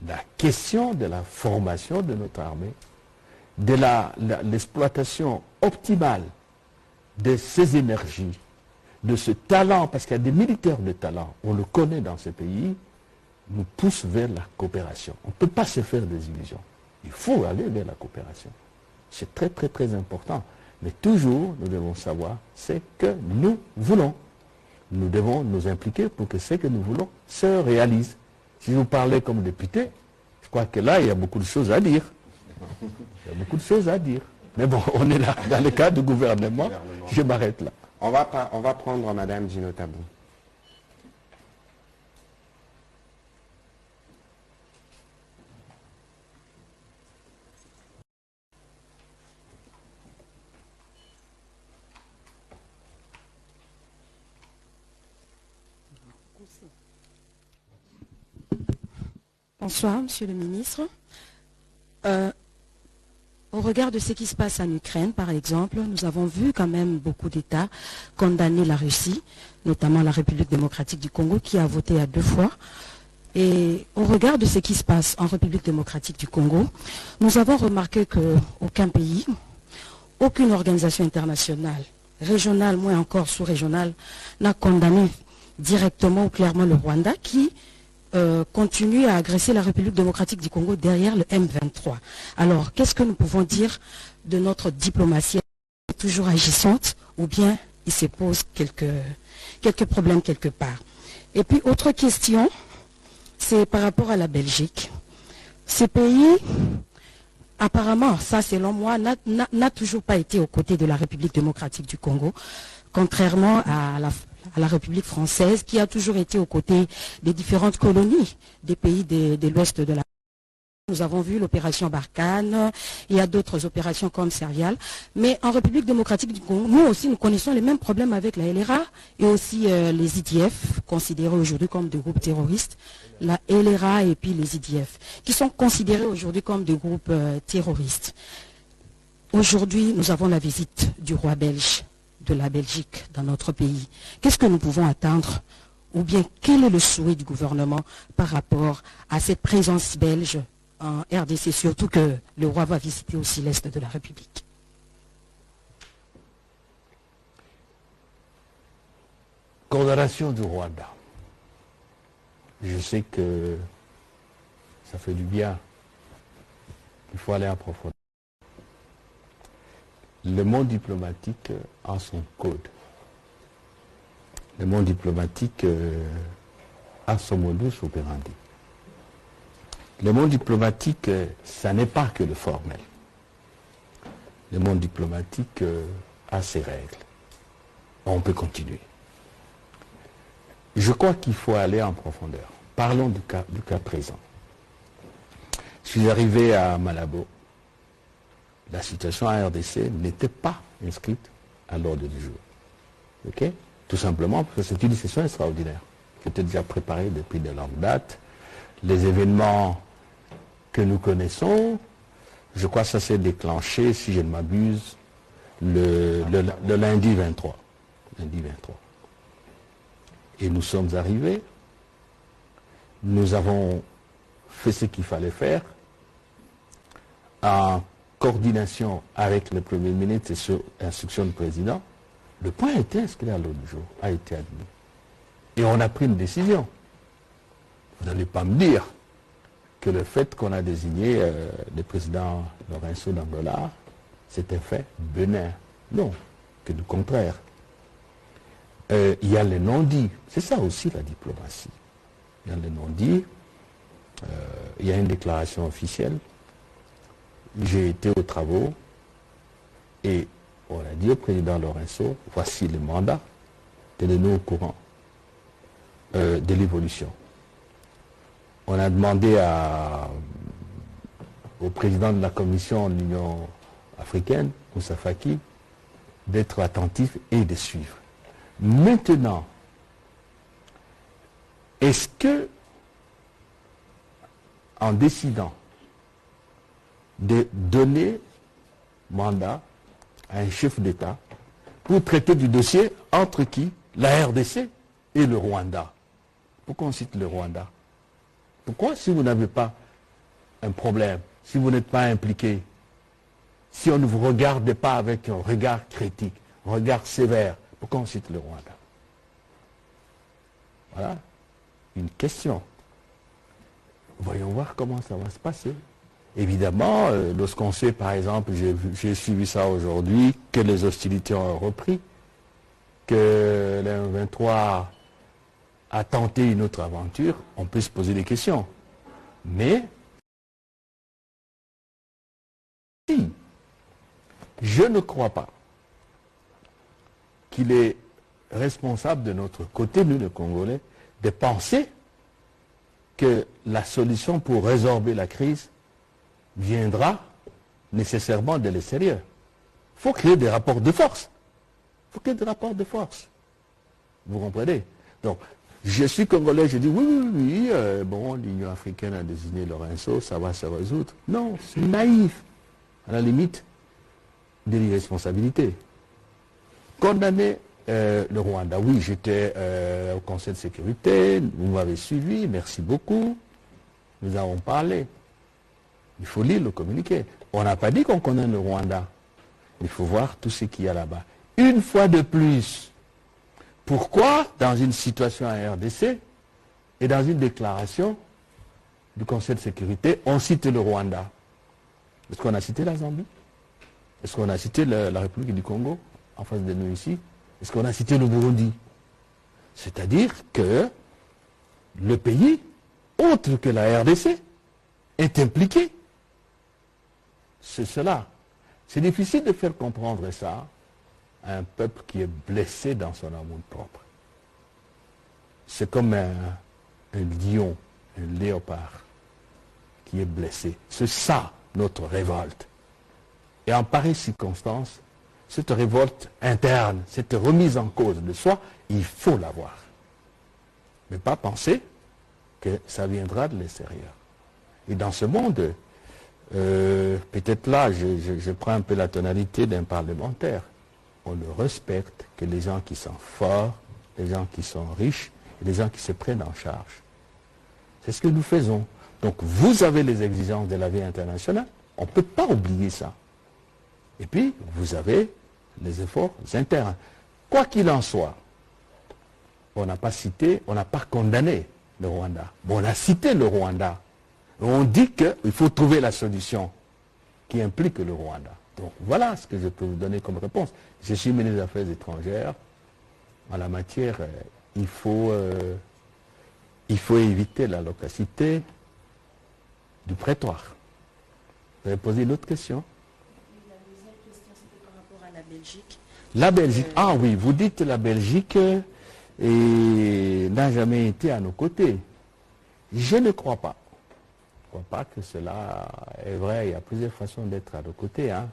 la question de la formation de notre armée, de l'exploitation optimale de ces énergies, de ce talent, parce qu'il y a des militaires de talent, on le connaît dans ce pays, nous pousse vers la coopération. On ne peut pas se faire des illusions. Il faut aller vers la coopération. C'est très très très important. Mais toujours, nous devons savoir ce que nous voulons. Nous devons nous impliquer pour que ce que nous voulons se réalise. Si vous parlez comme député, je crois que là, il y a beaucoup de choses à dire. Il y a beaucoup de choses à dire. Mais bon, on est là, dans le cadre du gouvernement, je m'arrête là. On va prendre Madame Gino Tabou. Bonsoir, Monsieur le ministre. Au regard de ce qui se passe en Ukraine, par exemple, nous avons vu quand même beaucoup d'États condamner la Russie, notamment la République démocratique du Congo, qui a voté à 2 fois. Et au regard de ce qui se passe en République démocratique du Congo, nous avons remarqué qu'aucun pays, aucune organisation internationale, régionale, moins encore sous-régionale, n'a condamné directement ou clairement le Rwanda, qui continue à agresser la République démocratique du Congo derrière le M23. Alors, qu'est-ce que nous pouvons dire de notre diplomatie toujours agissante, ou bien il se pose quelques problèmes quelque part? Et puis, autre question, c'est par rapport à la Belgique. Ce pays, apparemment, ça selon moi, n'a toujours pas été aux côtés de la République démocratique du Congo, contrairement à la République française, qui a toujours été aux côtés des différentes colonies des pays de l'ouest de la. Nous avons vu l'opération Barkhane, il y a d'autres opérations comme Serial, mais en République démocratique du Congo, nous aussi, nous connaissons les mêmes problèmes avec la LRA et aussi les IDF, considérés aujourd'hui comme des groupes terroristes, la LRA et puis les IDF, qui sont considérés aujourd'hui comme des groupes terroristes. Aujourd'hui, nous avons la visite du roi belge, de la Belgique dans notre pays. Qu'est-ce que nous pouvons attendre, ou bien quel est le souhait du gouvernement par rapport à cette présence belge en RDC, surtout que le roi va visiter aussi l'Est de la République? Condamnation du Rwanda. Je sais que ça fait du bien. Il faut aller en profondeur. Le monde diplomatique a son code. Le monde diplomatique a son modus operandi. Le monde diplomatique, ça n'est pas que le formel. Le monde diplomatique a ses règles. On peut continuer. Je crois qu'il faut aller en profondeur. Parlons du cas présent. Je suis arrivé à Malabo. La situation à RDC n'était pas inscrite à l'ordre du jour. Okay? Tout simplement parce que c'est une session extraordinaire qui était déjà préparée depuis de longues dates. Les événements que nous connaissons, je crois que ça s'est déclenché, si je ne m'abuse, le lundi 23. Lundi 23. Et nous sommes arrivés, nous avons fait ce qu'il fallait faire en coordination avec le Premier ministre et sur instruction du président, le point a été inscrit à l'ordre du jour, a été admis. Et on a pris une décision. Vous n'allez pas me dire que le fait qu'on a désigné le président Lourenço d'Angola, c'est un fait bénin. Non, que du contraire. Il y a les non-dits. C'est ça aussi la diplomatie. Il y a les non-dits. Il y a une déclaration officielle. J'ai été aux travaux et on a dit au président Lourenço, voici le mandat, tenez-nous au courant de l'évolution. On a demandé au président de la commission de l'Union africaine, Moussa Faki, d'être attentif et de suivre. Maintenant, est-ce que, en décidant de donner mandat à un chef d'État pour traiter du dossier entre qui? La RDC et le Rwanda. Pourquoi on cite le Rwanda? Pourquoi, si vous n'avez pas un problème, si vous n'êtes pas impliqué, si on ne vous regarde pas avec un regard critique, un regard sévère, pourquoi on cite le Rwanda? Voilà une question. Voyons voir comment ça va se passer. Évidemment, lorsqu'on sait, par exemple, j'ai suivi ça aujourd'hui, que les hostilités ont repris, que le 23 a tenté une autre aventure, on peut se poser des questions. Mais, si je ne crois pas qu'il est responsable de notre côté, nous les Congolais, de penser que la solution pour résorber la crise viendra nécessairement de l'extérieur. Il faut créer des rapports de force. Il faut créer des rapports de force. Vous comprenez? Donc, je suis Congolais, je dis oui, bon, l'Union africaine a désigné Lourenço, ça va se résoudre. Non, c'est naïf. À la limite de l'irresponsabilité. Condamner le Rwanda. Oui, j'étais au Conseil de sécurité, vous m'avez suivi, merci beaucoup. Nous avons parlé. Il faut lire le communiqué. On n'a pas dit qu'on condamne le Rwanda. Il faut voir tout ce qu'il y a là-bas. Une fois de plus, pourquoi, dans une situation à RDC et dans une déclaration du Conseil de sécurité, on cite le Rwanda? Est-ce qu'on a cité la Zambie? Est-ce qu'on a cité la République du Congo, en face de nous ici? Est-ce qu'on a cité le Burundi? C'est-à-dire que le pays, autre que la RDC, est impliqué. C'est cela. C'est difficile de faire comprendre ça à un peuple qui est blessé dans son amour propre. C'est comme un lion, un léopard qui est blessé. C'est ça notre révolte. Et en pareille circonstance, cette révolte interne, cette remise en cause de soi, il faut l'avoir. Mais pas penser que ça viendra de l'extérieur. Et dans ce monde, peut-être là, je prends un peu la tonalité d'un parlementaire. On ne respecte que les gens qui sont forts, les gens qui sont riches, et les gens qui se prennent en charge. C'est ce que nous faisons. Donc vous avez les exigences de la vie internationale, on ne peut pas oublier ça. Et puis, vous avez les efforts internes. Quoi qu'il en soit, on n'a pas cité, on n'a pas condamné le Rwanda. Bon, on a cité le Rwanda. On dit qu'il faut trouver la solution qui implique le Rwanda. Donc voilà ce que je peux vous donner comme réponse. Je suis ministre des Affaires étrangères. En la matière, il faut éviter la loquacité du prétoire. Vous avez posé une autre question? La deuxième question, c'était par rapport à la Belgique. La Belgique, ah oui, vous dites la Belgique n'a jamais été à nos côtés. Je ne crois pas. Je ne crois pas que cela est vrai. Il y a plusieurs façons d'être à nos côtés. Hein.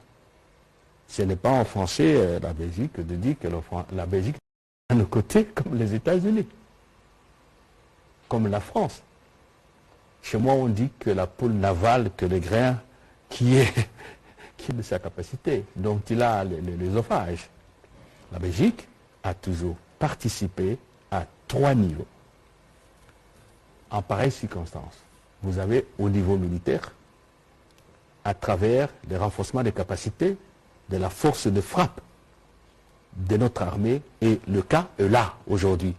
Ce n'est pas offenser la Belgique de dire que la Belgique est à nos côtés comme les États-Unis, comme la France. Chez moi, on dit que la poule n'avale que le grain qui est de sa capacité, dont il a l'œsophage. La Belgique a toujours participé à 3 niveaux. En pareille circonstance, vous avez au niveau militaire à travers le renforcement des capacités de la force de frappe de notre armée, et le cas est là aujourd'hui.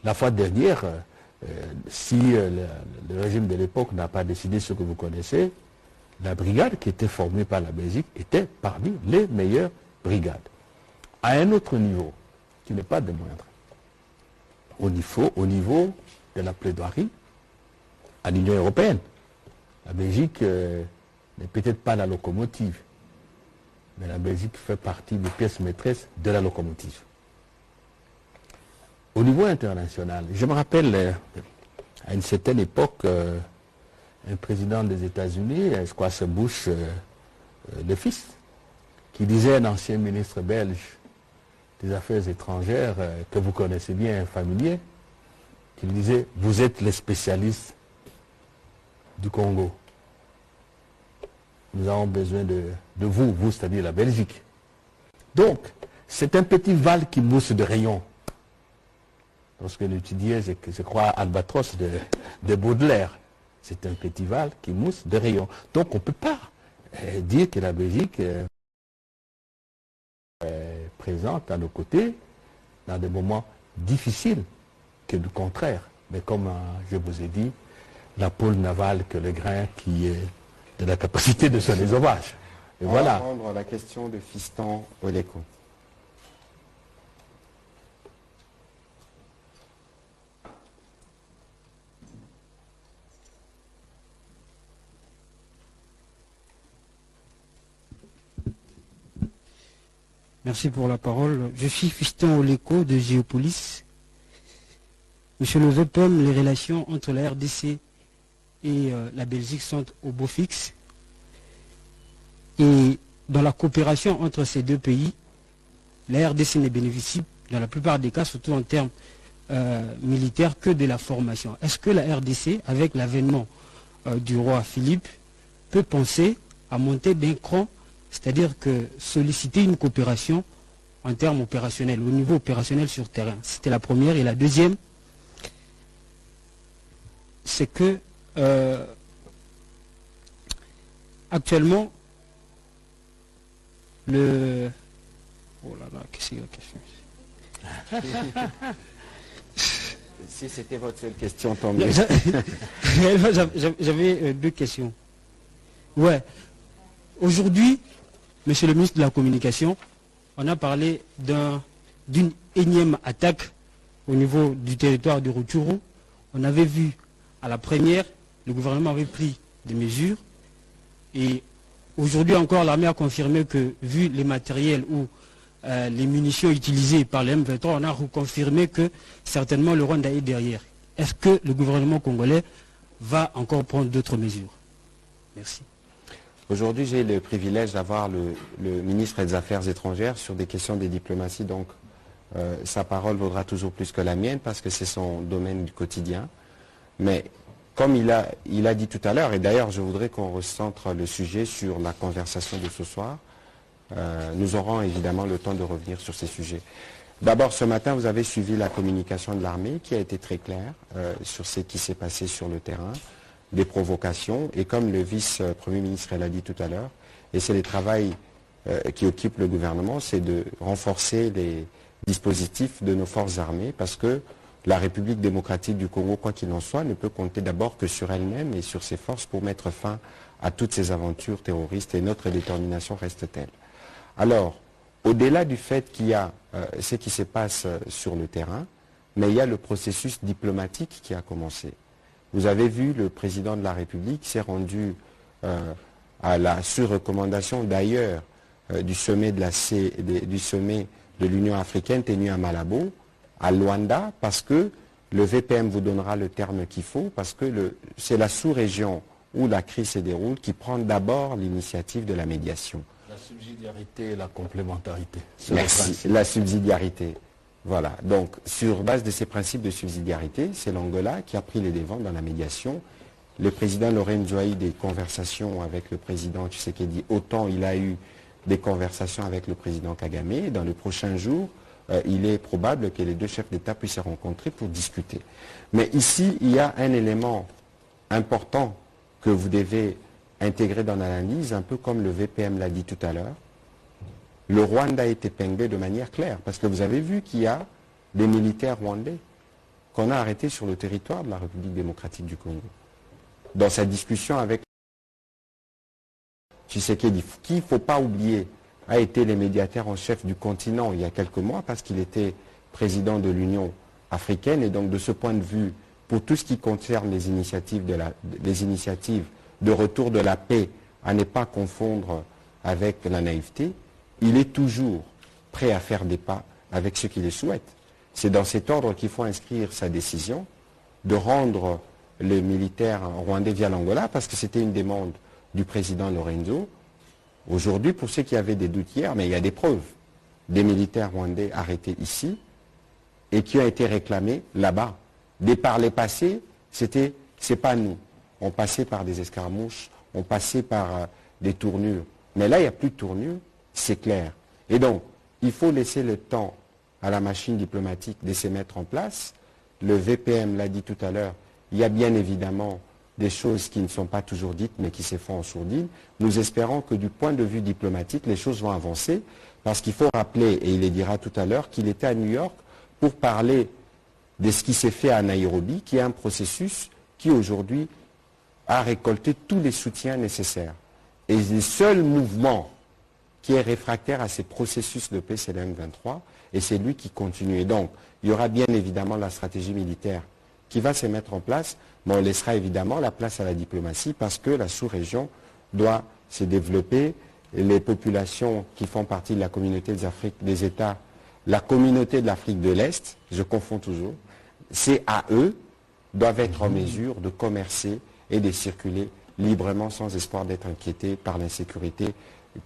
La fois dernière, si le régime de l'époque n'a pas décidé ce que vous connaissez, la brigade qui était formée par la Belgique était parmi les meilleures brigades. À un autre niveau, qui n'est pas de moindre, au niveau de la plaidoirie à l'Union européenne. La Belgique n'est peut-être pas la locomotive, mais la Belgique fait partie des pièces maîtresses de la locomotive. Au niveau international, je me rappelle à une certaine époque, un président des États-Unis, je crois que c'est Bush le fils, qui disait à un ancien ministre belge des Affaires étrangères, que vous connaissez bien, familier, qu'il disait « Vous êtes les spécialistes du Congo. Nous avons besoin de vous, c'est-à-dire la Belgique. » Donc, c'est un petit Val qui mousse de rayons. Lorsque j'étudiais, je crois, Albatros de Baudelaire, c'est un petit Val qui mousse de rayons. Donc, on ne peut pas dire que la Belgique est présente à nos côtés dans des moments difficiles, que du contraire. Mais comme je vous ai dit, la pôle navale que le grain qui est de la capacité de se les sauvages. Et voilà. On va prendre la question de Fiston Oleko. Merci pour la parole. Je suis Fiston Oleko de Géopolis. Monsieur le VPM, les relations entre la RDC et la Belgique sont au beau fixe. Et dans la coopération entre ces deux pays, la RDC ne bénéficie, dans la plupart des cas, surtout en termes militaires, que de la formation. Est-ce que la RDC, avec l'avènement du roi Philippe, peut penser à monter d'un cran, c'est-à-dire que solliciter une coopération en termes opérationnels, au niveau opérationnel sur terrain? C'était la première. Et la deuxième, c'est que actuellement, le... Oh là là, qu'est-ce que c'est la question? Si c'était votre seule question, tant mieux. J'avais deux questions. Ouais. Aujourd'hui, Monsieur le ministre de la Communication, on a parlé d'une énième attaque au niveau du territoire de Rutshuru. On avait vu à la première, le gouvernement avait pris des mesures. Et aujourd'hui encore, l'armée a confirmé que, vu les matériels ou les munitions utilisées par les M23, on a reconfirmé que certainement le Rwanda est derrière. Est-ce que le gouvernement congolais va encore prendre d'autres mesures? Merci. Aujourd'hui, j'ai le privilège d'avoir le ministre des Affaires étrangères sur des questions de diplomatie, donc sa parole vaudra toujours plus que la mienne parce que c'est son domaine du quotidien. Mais comme il a dit tout à l'heure, et d'ailleurs je voudrais qu'on recentre le sujet sur la conversation de ce soir, nous aurons évidemment le temps de revenir sur ces sujets. D'abord, ce matin, vous avez suivi la communication de l'armée qui a été très claire sur ce qui s'est passé sur le terrain, des provocations, et comme le vice-premier ministre l'a dit tout à l'heure, et c'est le travail qui occupe le gouvernement, c'est de renforcer les dispositifs de nos forces armées, parce que la République démocratique du Congo, quoi qu'il en soit, ne peut compter d'abord que sur elle-même et sur ses forces pour mettre fin à toutes ces aventures terroristes, et notre détermination reste telle. Alors, au-delà du fait qu'il y a ce qui se passe sur le terrain, mais il y a le processus diplomatique qui a commencé. Vous avez vu, le président de la République s'est rendu sur recommandation d'ailleurs du sommet de l'Union africaine tenu à Malabo, à Luanda, parce que le VPM vous donnera le terme qu'il faut, parce que c'est la sous-région où la crise se déroule qui prend d'abord l'initiative de la médiation. La subsidiarité et la complémentarité. Merci, la subsidiarité. Voilà, donc sur base de ces principes de subsidiarité, c'est l'Angola qui a pris les devants dans la médiation. Le président Lorenzo a eu des conversations avec le président Tshisekedi, autant il a eu des conversations avec le président Kagame. Et dans les prochains jours, il est probable que les deux chefs d'État puissent se rencontrer pour discuter. Mais ici, il y a un élément important que vous devez intégré dans l'analyse, un peu comme le VPM l'a dit tout à l'heure. Le Rwanda est épinglé de manière claire, parce que vous avez vu qu'il y a des militaires rwandais qu'on a arrêtés sur le territoire de la République démocratique du Congo. Dans sa discussion avec Tshisekedi, qui, il ne faut pas oublier, a été le médiateur en chef du continent il y a quelques mois, parce qu'il était président de l'Union africaine, et donc de ce point de vue, pour tout ce qui concerne les initiatives de retour de la paix, à ne pas confondre avec la naïveté, il est toujours prêt à faire des pas avec ceux qui les souhaitent. C'est dans cet ordre qu'il faut inscrire sa décision de rendre les militaires rwandais via l'Angola, parce que c'était une demande du président Lorenzo. Aujourd'hui, pour ceux qui avaient des doutes hier, mais il y a des preuves, des militaires rwandais arrêtés ici et qui ont été réclamés là-bas. Dès par les passés, c'est pas nous. On passait par des escarmouches, on passait par des tournures. Mais là, il n'y a plus de tournure, c'est clair. Et donc, il faut laisser le temps à la machine diplomatique de se mettre en place. Le VPM l'a dit tout à l'heure, il y a bien évidemment des choses qui ne sont pas toujours dites, mais qui se font en sourdine. Nous espérons que du point de vue diplomatique, les choses vont avancer, parce qu'il faut rappeler, et il le dira tout à l'heure, qu'il était à New York pour parler de ce qui s'est fait à Nairobi, qui est un processus qui aujourd'hui a récolté tous les soutiens nécessaires. Et le seul mouvement qui est réfractaire à ces processus de paix, c'est le M23, et c'est lui qui continue. Et donc, il y aura bien évidemment la stratégie militaire qui va se mettre en place, mais on laissera évidemment la place à la diplomatie, parce que la sous-région doit se développer. Les populations qui font partie de la communauté des États, la communauté de l'Afrique de l'Est, je confonds toujours, c'est à eux, doivent être en mesure de commercer et de circuler librement sans espoir d'être inquiétés par l'insécurité,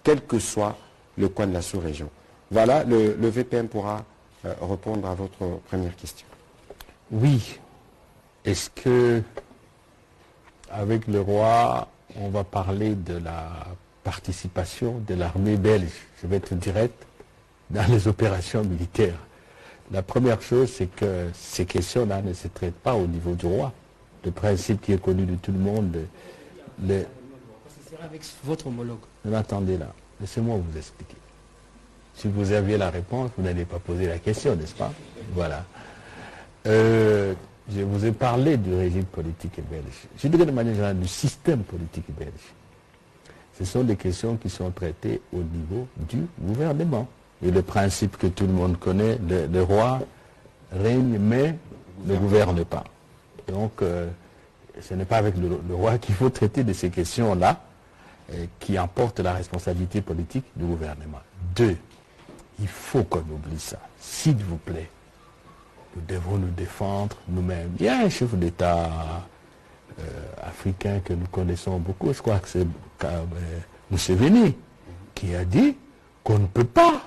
quel que soit le coin de la sous-région. Voilà, le VPM pourra répondre à votre première question. Oui. Est-ce que, avec le roi, on va parler de la participation de l'armée belge, je vais être direct, dans les opérations militaires? La première chose, c'est que ces questions-là ne se traitent pas au niveau du roi. Le principe qui est connu de tout le monde, Ce sera avec votre homologue. Attendez là, laissez-moi vous expliquer. Si vous aviez la réponse, vous n'allez pas poser la question, n'est-ce pas? Voilà. Je vous ai parlé du régime politique belge. Je dirais de manière générale du système politique belge. Ce sont des questions qui sont traitées au niveau du gouvernement. Et le principe que tout le monde connaît, le roi règne mais ne gouverne pas. Donc, ce n'est pas avec le roi qu'il faut traiter de ces questions-là, qui emportent la responsabilité politique du gouvernement. 2, il faut qu'on oublie ça. S'il vous plaît, nous devons nous défendre nous-mêmes. Il y a un chef d'État africain que nous connaissons beaucoup, je crois que c'est Museveni, qui a dit qu'on ne peut pas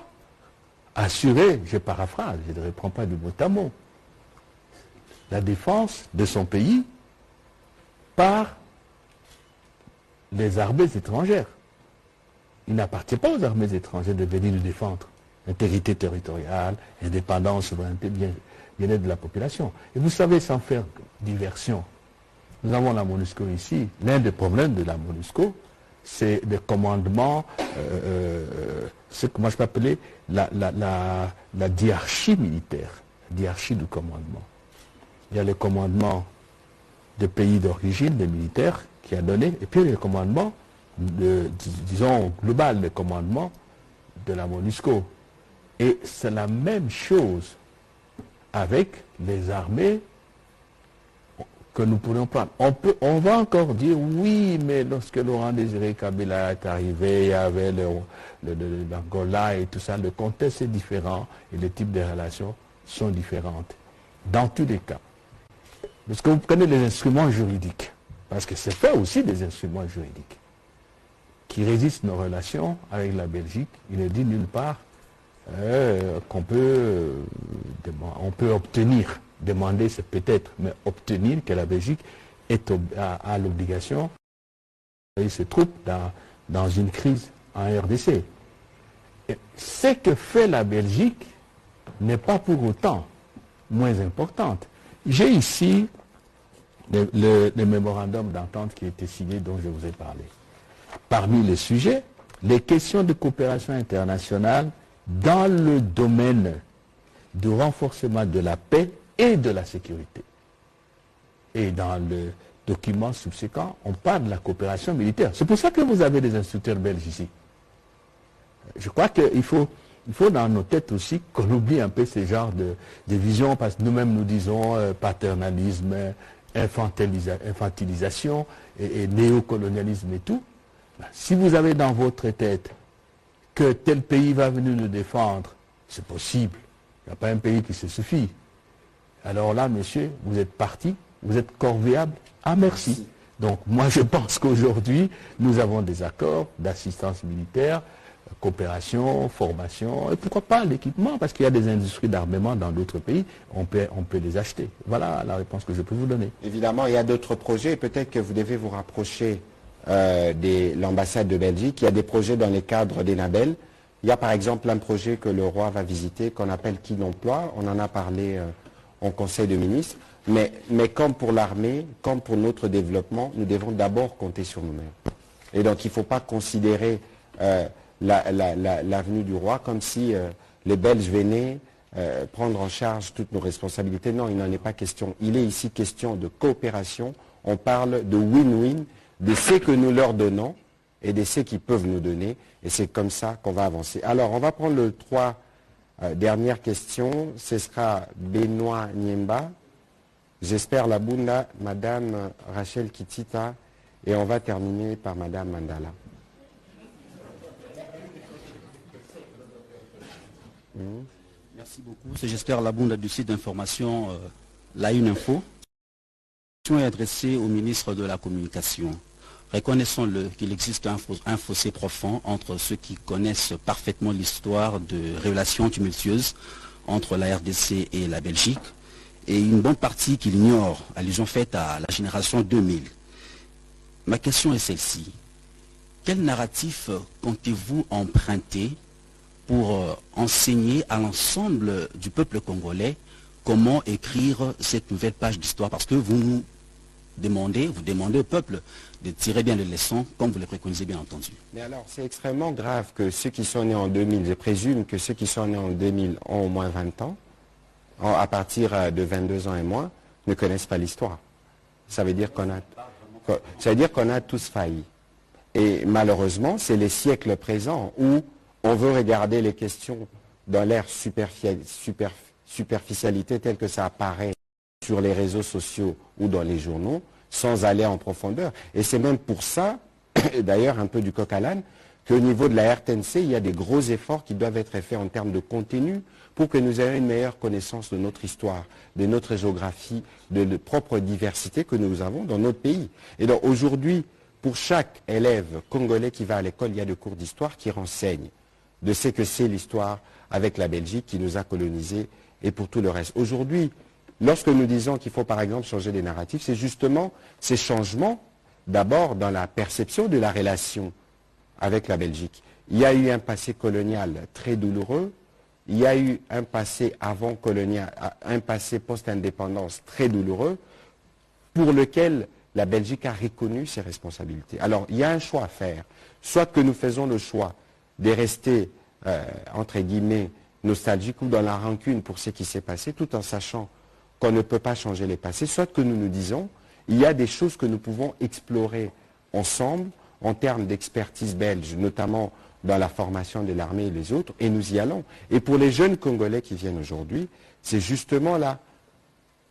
assurer, je paraphrase, je ne reprends pas du mot à mot, la défense de son pays par les armées étrangères. Il n'appartient pas aux armées étrangères de venir nous défendre. Intégrité territoriale, indépendance, souveraineté, bien-être de la population. Et vous savez, sans faire diversion, nous avons la MONUSCO ici. L'un des problèmes de la MONUSCO, c'est le commandement, ce que moi je peux appeler la diarchie militaire, la diarchie du commandement. Il y a le commandement des pays d'origine, des militaires, qui a donné, et puis le commandement, disons, global, le commandement de la MONUSCO. Et c'est la même chose avec les armées que nous pourrions prendre. On va encore dire, oui, mais lorsque Laurent Désiré Kabila est arrivé, il y avait l'Angola et tout ça, le contexte est différent et les types de relations sont différentes. Dans tous les cas. Parce que vous prenez les instruments juridiques, parce que c'est fait aussi des instruments juridiques, qui régissent nos relations avec la Belgique. Il ne dit nulle part qu'on peut, on peut obtenir, demander c'est peut-être, mais obtenir que la Belgique a l'obligation d'envoyer ses troupes dans une crise en RDC. Et ce que fait la Belgique n'est pas pour autant moins importante. J'ai ici le mémorandum d'entente qui a été signé, dont je vous ai parlé. parmi les sujets, les questions de coopération internationale dans le domaine du renforcement de la paix et de la sécurité. Et dans le document subséquent, on parle de la coopération militaire. C'est pour ça que vous avez des instructeurs belges ici. Je crois qu'il faut dans nos têtes aussi qu'on oublie un peu ce genre de visions, parce que nous-mêmes nous disons paternalisme, infantilisation et néocolonialisme et tout. Si vous avez dans votre tête que tel pays va venir nous défendre, c'est possible. Il n'y a pas un pays qui se suffit. Alors là, monsieur, vous êtes parti, vous êtes corvéable à merci. Donc moi je pense qu'aujourd'hui, nous avons des accords d'assistance militaire, coopération, formation, et pourquoi pas l'équipement, parce qu'il y a des industries d'armement dans d'autres pays, on peut les acheter. Voilà la réponse que je peux vous donner. Évidemment, il y a d'autres projets, peut-être que vous devez vous rapprocher de l'ambassade de Belgique. Il y a des projets dans les cadres des Nabel. Il y a par exemple un projet que le roi va visiter, qu'on appelle Qui l'emploie. On en a parlé en Conseil de ministres. Mais comme pour l'armée, comme pour notre développement, nous devons d'abord compter sur nous-mêmes. Et donc il ne faut pas considérer l'avenue du roi comme si les Belges venaient prendre en charge toutes nos responsabilités. Non, il n'en est pas question. Il est ici question de coopération. On parle de win-win, de ce que nous leur donnons et de ce qu'ils peuvent nous donner. Et c'est comme ça qu'on va avancer. Alors, on va prendre les 3 dernières questions. Ce sera Benoît Niemba, j'espère la Bunda, Madame Rachel Kitita, et on va terminer par Madame Mandala. Merci beaucoup. C'est J'espère la Bunda du site d'information La Une Info. La question est adressée au ministre de la Communication. Reconnaissons-le qu'il existe un fossé profond entre ceux qui connaissent parfaitement l'histoire de relations tumultueuses entre la RDC et la Belgique, et une bonne partie qui l'ignorent, allusion faite à la génération 2000. Ma question est celle-ci. Quel narratif comptez-vous emprunter pour enseigner à l'ensemble du peuple congolais comment écrire cette nouvelle page d'histoire? Parce que vous demandez au peuple de tirer bien les leçons, comme vous le préconisez bien entendu. Mais alors, c'est extrêmement grave que ceux qui sont nés en 2000, je présume que ceux qui sont nés en 2000 ont au moins 20 ans, à partir de 22 ans et moins, ne connaissent pas l'histoire. Ça veut dire qu'on a tous failli. Et malheureusement, c'est les siècles présents où on veut regarder les questions dans l'ère superficialité telle que ça apparaît sur les réseaux sociaux ou dans les journaux, sans aller en profondeur. Et c'est même pour ça, d'ailleurs un peu du coq à l'âne, qu'au niveau de la RTNC, il y a des gros efforts qui doivent être faits en termes de contenu pour que nous ayons une meilleure connaissance de notre histoire, de notre géographie, de la propre diversité que nous avons dans notre pays. Et donc aujourd'hui, pour chaque élève congolais qui va à l'école, il y a des cours d'histoire qui renseignent de ce que c'est l'histoire avec la Belgique qui nous a colonisés et pour tout le reste. Aujourd'hui, lorsque nous disons qu'il faut par exemple changer des narratifs, c'est justement ces changements d'abord dans la perception de la relation avec la Belgique. Il y a eu un passé colonial très douloureux, il y a eu un passé avant colonial, un passé post-indépendance très douloureux, pour lequel la Belgique a reconnu ses responsabilités. Alors, il y a un choix à faire. Soit que nous faisons le choix de rester, entre guillemets, nostalgiques ou dans la rancune pour ce qui s'est passé, tout en sachant qu'on ne peut pas changer les passés, soit que nous nous disons, il y a des choses que nous pouvons explorer ensemble, en termes d'expertise belge, notamment dans la formation de l'armée et les autres, et nous y allons. Et pour les jeunes Congolais qui viennent aujourd'hui, c'est justement là.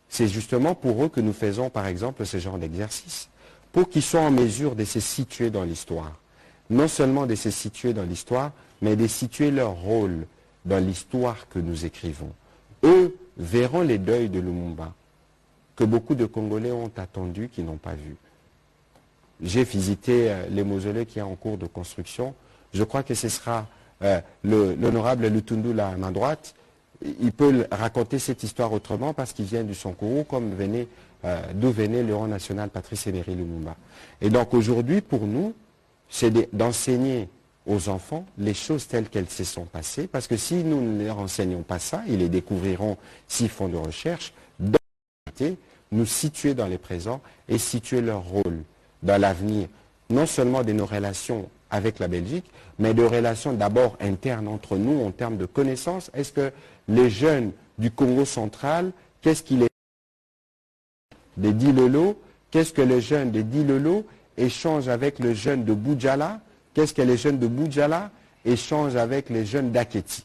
C'est justement pour eux que nous faisons, par exemple, ce genre d'exercice, pour qu'ils soient en mesure de se situer dans l'histoire. Non seulement de se situer dans l'histoire, mais de situer leur rôle dans l'histoire que nous écrivons. Eux verront les deuils de Lumumba, que beaucoup de Congolais ont attendu, qui n'ont pas vu. J'ai visité les mausolées qui sont en cours de construction. Je crois que ce sera l'honorable Lutundu, à ma droite. Il peut raconter cette histoire autrement parce qu'il vient du Sankuru, comme d'où venait le héros national Patrice Emery Lumumba. Et donc aujourd'hui, pour nous, c'est d'enseigner aux enfants les choses telles qu'elles se sont passées, parce que si nous ne leur enseignons pas ça, ils les découvriront s'ils font de recherche, dans la réalité, nous situer dans les présents et situer leur rôle dans l'avenir non seulement de nos relations avec la Belgique, mais de relations d'abord internes entre nous en termes de connaissances. Est-ce que les jeunes du Congo central, qu'est-ce qu'il est des Dilolo? Qu'est-ce que les jeunes des Dilolo échangent avec les jeunes de Boudjala? Qu'est-ce que les jeunes de Boudjala échangent avec les jeunes d'Aketi?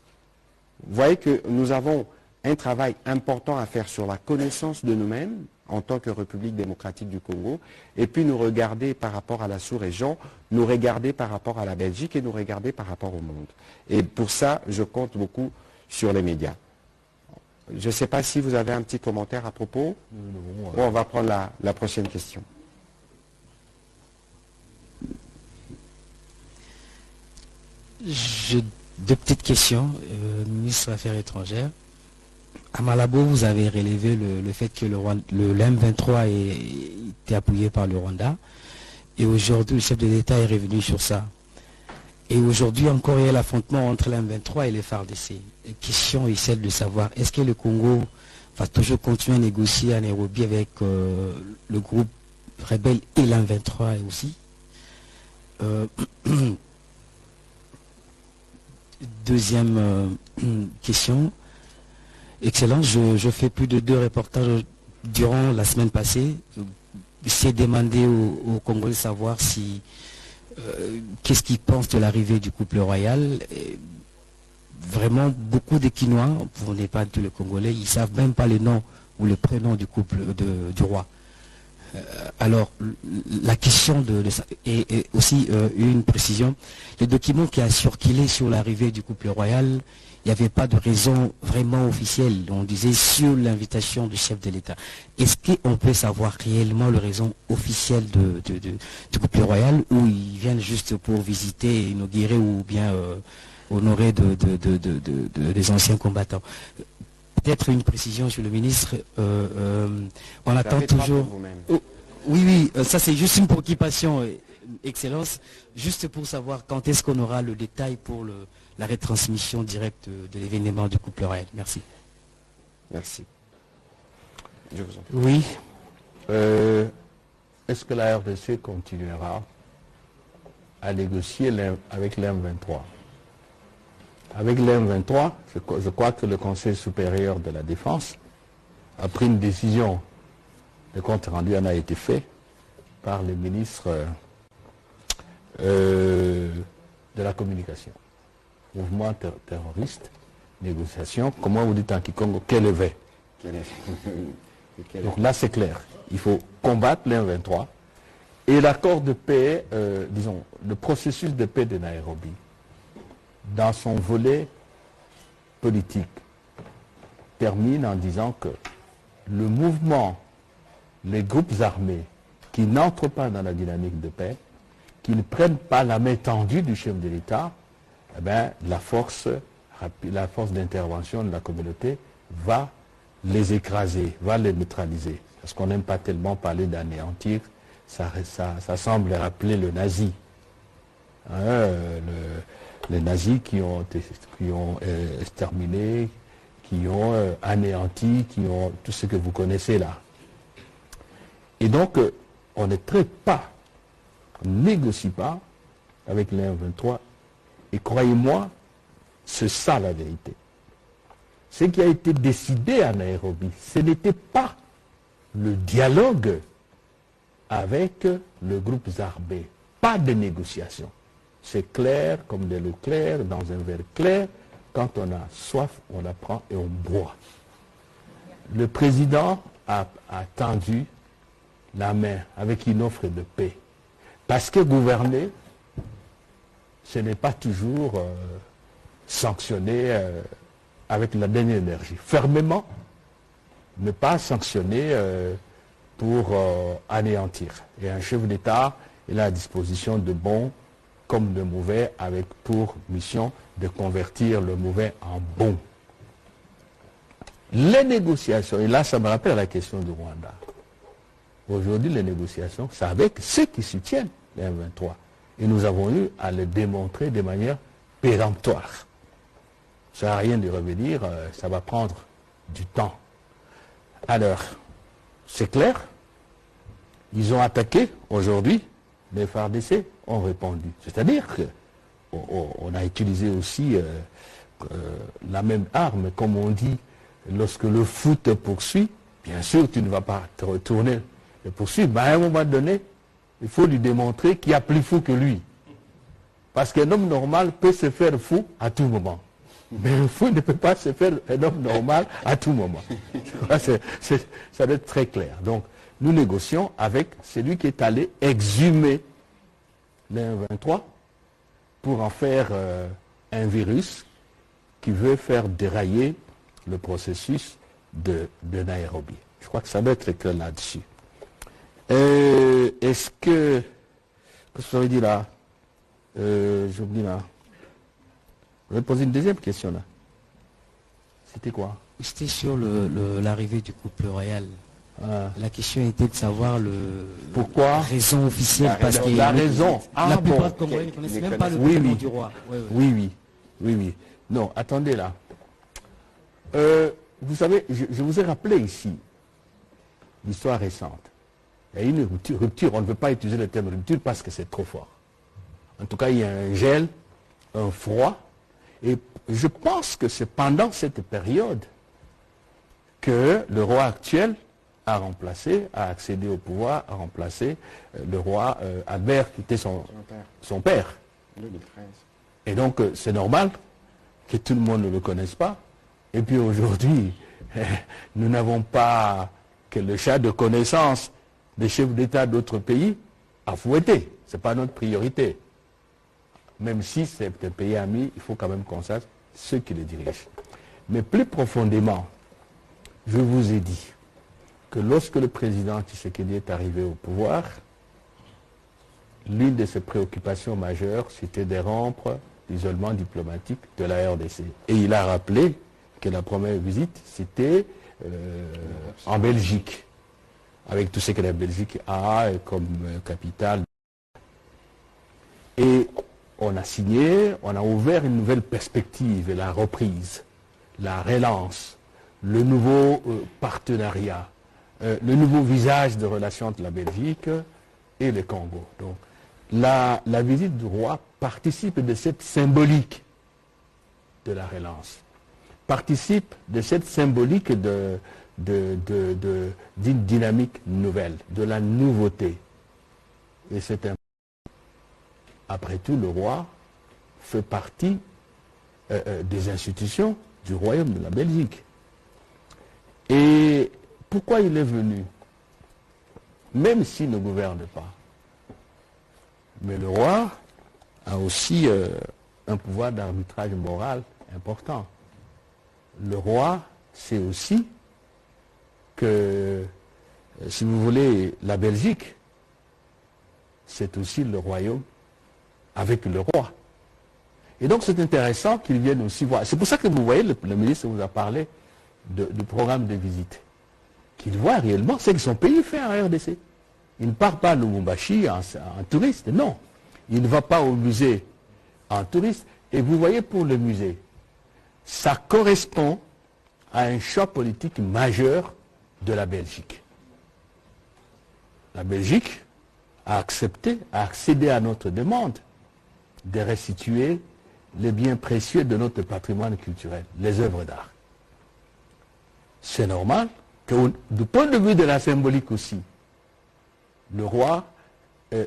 Vous voyez que nous avons un travail important à faire sur la connaissance de nous-mêmes en tant que République démocratique du Congo, et puis nous regarder par rapport à la sous-région, nous regarder par rapport à la Belgique et nous regarder par rapport au monde. Et pour ça, je compte beaucoup sur les médias. Je ne sais pas si vous avez un petit commentaire à propos. Bon, on va prendre la prochaine question. Deux petites questions, ministre des Affaires étrangères. À Malabo, vous avez relevé le fait que le M23 était appuyé par le Rwanda. Et aujourd'hui, le chef de l'État est revenu sur ça. Et aujourd'hui encore, il y a l'affrontement entre le M23 et les FARDC. La question est celle de savoir, est-ce que le Congo va toujours continuer à négocier à Nairobi avec le groupe rebelle et le M23 aussi? Deuxième question. Excellence, je fais plus de 2 reportages durant la semaine passée. J'ai demandé aux Congolais de savoir si qu'est-ce qu'ils pensent de l'arrivée du couple royal. Et vraiment, beaucoup de Quinois, vous n'êtes pas tous les Congolais, ils ne savent même pas le nom ou le prénom du couple du roi. Alors, la question et aussi une précision, les documents qui a circulé sur l'arrivée du couple royal, il n'y avait pas de raison vraiment officielle. On disait sur l'invitation du chef de l'État. Est-ce qu'on peut savoir réellement la raison officielle du couple royal, ou ils viennent juste pour visiter, inaugurer ou bien honorer des anciens combattants? Peut-être une précision sur le ministre. On attend toujours. Oui, ça c'est juste une préoccupation, Excellence, juste pour savoir quand est-ce qu'on aura le détail pour la retransmission directe de l'événement du couple royal. Merci. Merci. Je vous en prie. Oui. Est-ce que la RDC continuera à négocier avec l'M23? Avec l'M23, je crois que le Conseil supérieur de la défense a pris une décision. Le compte rendu en a été fait par le ministre de la communication. Mouvement terroriste, négociation, comment vous dites en Kikongo, quel éveil. Donc là c'est clair, il faut combattre l'M23 et l'accord de paix, disons, le processus de paix de Nairobi, dans son volet politique, termine en disant que le mouvement, les groupes armés qui n'entrent pas dans la dynamique de paix, qui ne prennent pas la main tendue du chef de l'État, eh bien, la force d'intervention de la communauté va les écraser, va les neutraliser. Parce qu'on n'aime pas tellement parler d'anéantir, ça semble rappeler le nazi. Les nazis qui ont exterminé, qui ont anéanti, qui ont tout ce que vous connaissez là. Et donc, on ne traite pas, on ne négocie pas avec les M23. Et croyez-moi, c'est ça la vérité. Ce qui a été décidé à Nairobi, ce n'était pas le dialogue avec le groupe armé. Pas de négociation. C'est clair comme de l'eau claire, dans un verre clair. Quand on a soif, on la prend et on boit. Le président a tendu la main avec une offre de paix. Parce que gouverner, ce n'est pas toujours sanctionner avec la dernière énergie. Fermement, ne pas sanctionner pour anéantir. Et un chef d'État, il a à disposition de bons comme de mauvais, avec pour mission de convertir le mauvais en bon. Les négociations, et là ça me rappelle la question du Rwanda. Aujourd'hui, les négociations, c'est avec ceux qui soutiennent les M23. Et nous avons eu à le démontrer de manière péremptoire. Ça n'a rien de revenir, ça va prendre du temps. Alors, c'est clair, ils ont attaqué aujourd'hui les FARDC ont répondu. C'est-à-dire qu'on a utilisé aussi la même arme, comme on dit, lorsque le fou te poursuit, bien sûr tu ne vas pas te retourner le poursuivre, mais à un moment donné, il faut lui démontrer qu'il y a plus fou que lui. Parce qu'un homme normal peut se faire fou à tout moment. Mais un fou ne peut pas se faire un homme normal à tout moment. Ça doit être très clair. Donc, nous négocions avec celui qui est allé exhumer les 23 pour en faire un virus qui veut faire dérailler le processus de Nairobi. Je crois que ça doit être clair là-dessus. Est-ce que... Qu'est-ce que ça veut dire là? J'oublie là. Je vais poser une deuxième question là. C'était quoi? C'était sur l'arrivée du couple royal. La question était de savoir pourquoi la raison officielle. Parce que la raison. La plupart des Congolais ne connaissent même pas le prénom du roi. Oui. Non, attendez là. Vous savez, je vous ai rappelé ici l'histoire récente. Il y a une rupture. On ne veut pas utiliser le terme rupture parce que c'est trop fort. En tout cas, il y a un gel, un froid. Et je pense que c'est pendant cette période que le roi actuel a accédé au pouvoir, a remplacé le roi Albert, qui était son père. Et donc, c'est normal que tout le monde ne le connaisse pas. Et puis aujourd'hui, nous n'avons pas que le chat de connaissance des chefs d'État d'autres pays à fouetter. Ce n'est pas notre priorité. Même si c'est un pays ami, il faut quand même qu'on sache ceux qui le dirigent. Mais plus profondément, je vous ai dit que lorsque le président Tshisekedi est arrivé au pouvoir, l'une de ses préoccupations majeures, c'était de rompre l'isolement diplomatique de la RDC. Et il a rappelé que la première visite, c'était en Belgique, avec tout ce que la Belgique a comme capitale. Et on a signé, on a ouvert une nouvelle perspective, la reprise, la relance, le nouveau partenariat, le nouveau visage de relations entre la Belgique et le Congo. Donc, la visite du roi participe de cette symbolique de la relance, participe de cette symbolique d'une dynamique nouvelle, de la nouveauté. Et c'est un... Après tout, le roi fait partie des institutions du royaume de la Belgique. Et pourquoi il est venu? Même s'il ne gouverne pas. Mais le roi a aussi un pouvoir d'arbitrage moral important. Le roi sait aussi que, si vous voulez, la Belgique, c'est aussi le royaume avec le roi. Et donc c'est intéressant qu'ils viennent aussi voir. C'est pour ça que vous voyez, le ministre vous a parlé du programme de visite. Qu'il voit réellement ce que son pays fait en RDC. Il ne part pas à Lubumbashi en touriste, non. Il ne va pas au musée en touriste. Et vous voyez, pour le musée, ça correspond à un choix politique majeur de la Belgique. La Belgique a accepté, a accédé à notre demande de restituer les biens précieux de notre patrimoine culturel, les œuvres d'art. C'est normal que, du point de vue de la symbolique aussi, le roi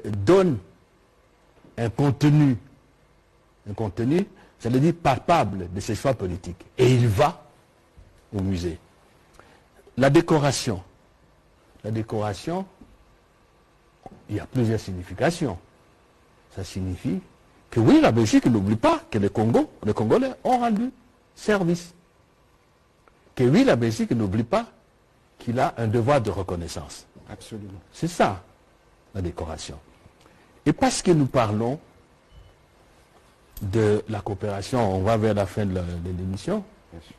donne un contenu, j'allais dire palpable, de ses choix politiques. Et il va au musée. La décoration, il y a plusieurs significations. Ça signifie que oui, la Belgique n'oublie pas que les Congolais ont rendu service. Que oui, la Belgique n'oublie pas qu'il a un devoir de reconnaissance. Absolument. C'est ça, la décoration. Et parce que nous parlons de la coopération, on va vers la fin de l'émission,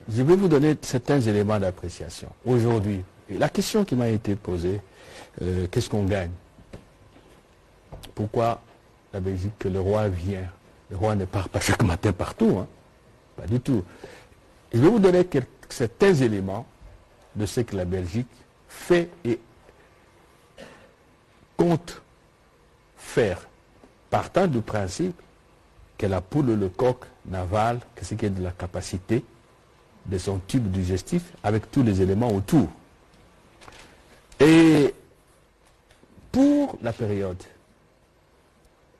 je vais vous donner certains éléments d'appréciation. Aujourd'hui, la question qui m'a été posée, qu'est-ce qu'on gagne? Pourquoi la Belgique, que le roi vient? Le roi ne part pas chaque matin partout, hein? Pas du tout. Je vais vous donner certains éléments de ce que la Belgique fait et compte faire, partant du principe que la poule ou le coq n'avale que ce qui est de la capacité de son tube digestif avec tous les éléments autour. Et pour la période,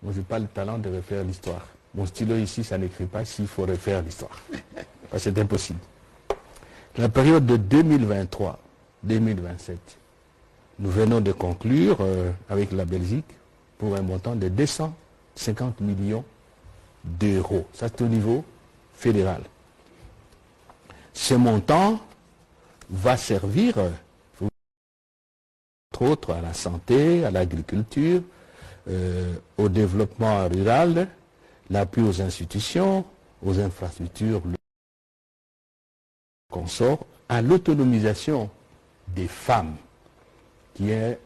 moi je n'ai pas le talent de refaire l'histoire. Mon stylo ici, ça n'écrit pas s'il faut refaire l'histoire. C'est impossible. La période de 2023-2027, nous venons de conclure avec la Belgique pour un montant de 250 millions d'euros. Ça, c'est au niveau fédéral. Ce montant va servir, entre autres, à la santé, à l'agriculture, au développement rural, l'appui aux institutions, aux infrastructures, consort, à l'autonomisation des femmes, qui est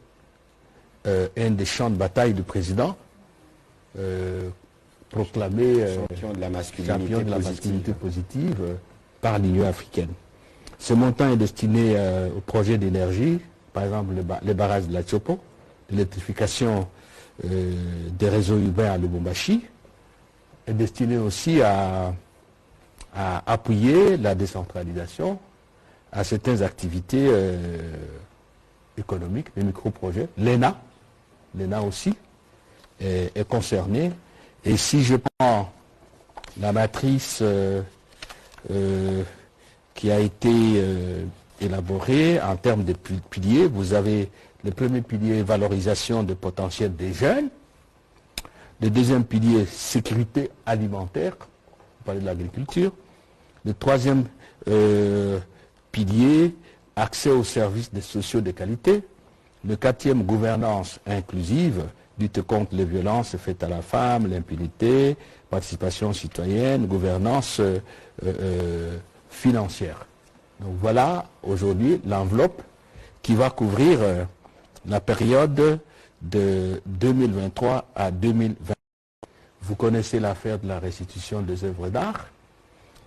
un des champs de bataille du président, proclamé champion de la masculinité positive par l'Union africaine. Ce montant est destiné au projet d'énergie, par exemple les barrages de la Tchopo, l'électrification des réseaux urbains à Lubumbashi, est destiné aussi à appuyer la décentralisation, à certaines activités économiques, les micro-projets. L'ENA aussi est concerné. Et si je prends la matrice qui a été élaborée en termes de piliers, vous avez le premier pilier, valorisation des potentiels des jeunes. Le deuxième pilier, sécurité alimentaire, on parlait de l'agriculture. Le troisième pilier, accès aux services sociaux de qualité. Le quatrième, gouvernance inclusive, lutte contre les violences faites à la femme, l'impunité, participation citoyenne, gouvernance financière. Donc voilà aujourd'hui l'enveloppe qui va couvrir la période de 2023 à 2020. Vous connaissez l'affaire de la restitution des œuvres d'art.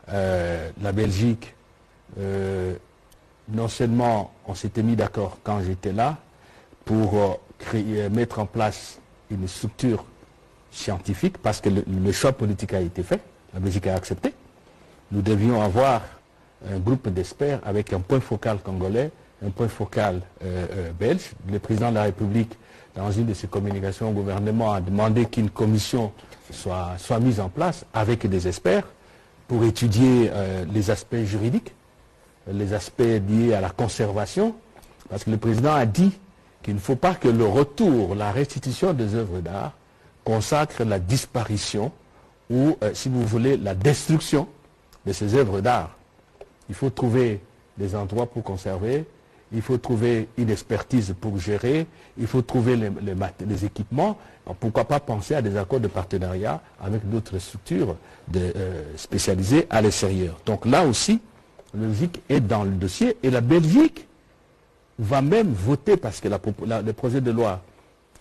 La Belgique, non seulement on s'était mis d'accord quand j'étais là pour mettre en place une structure scientifique, parce que le choix politique a été fait, la Belgique a accepté. Nous devions avoir un groupe d'experts avec un point focal congolais, un point focal belge. Le président de la République, dans une de ses communications au gouvernement, a demandé qu'une commission soit mise en place avec des experts pour étudier les aspects juridiques, les aspects liés à la conservation, parce que le président a dit qu'il ne faut pas que le retour, la restitution des œuvres d'art consacre la disparition ou, si vous voulez, la destruction de ces œuvres d'art. Il faut trouver des endroits pour conserver, il faut trouver une expertise pour gérer, il faut trouver les équipements. Alors pourquoi pas penser à des accords de partenariat avec d'autres structures spécialisées à l'extérieur. Donc là aussi, la Belgique est dans le dossier et la Belgique va même voter, parce que le projet de loi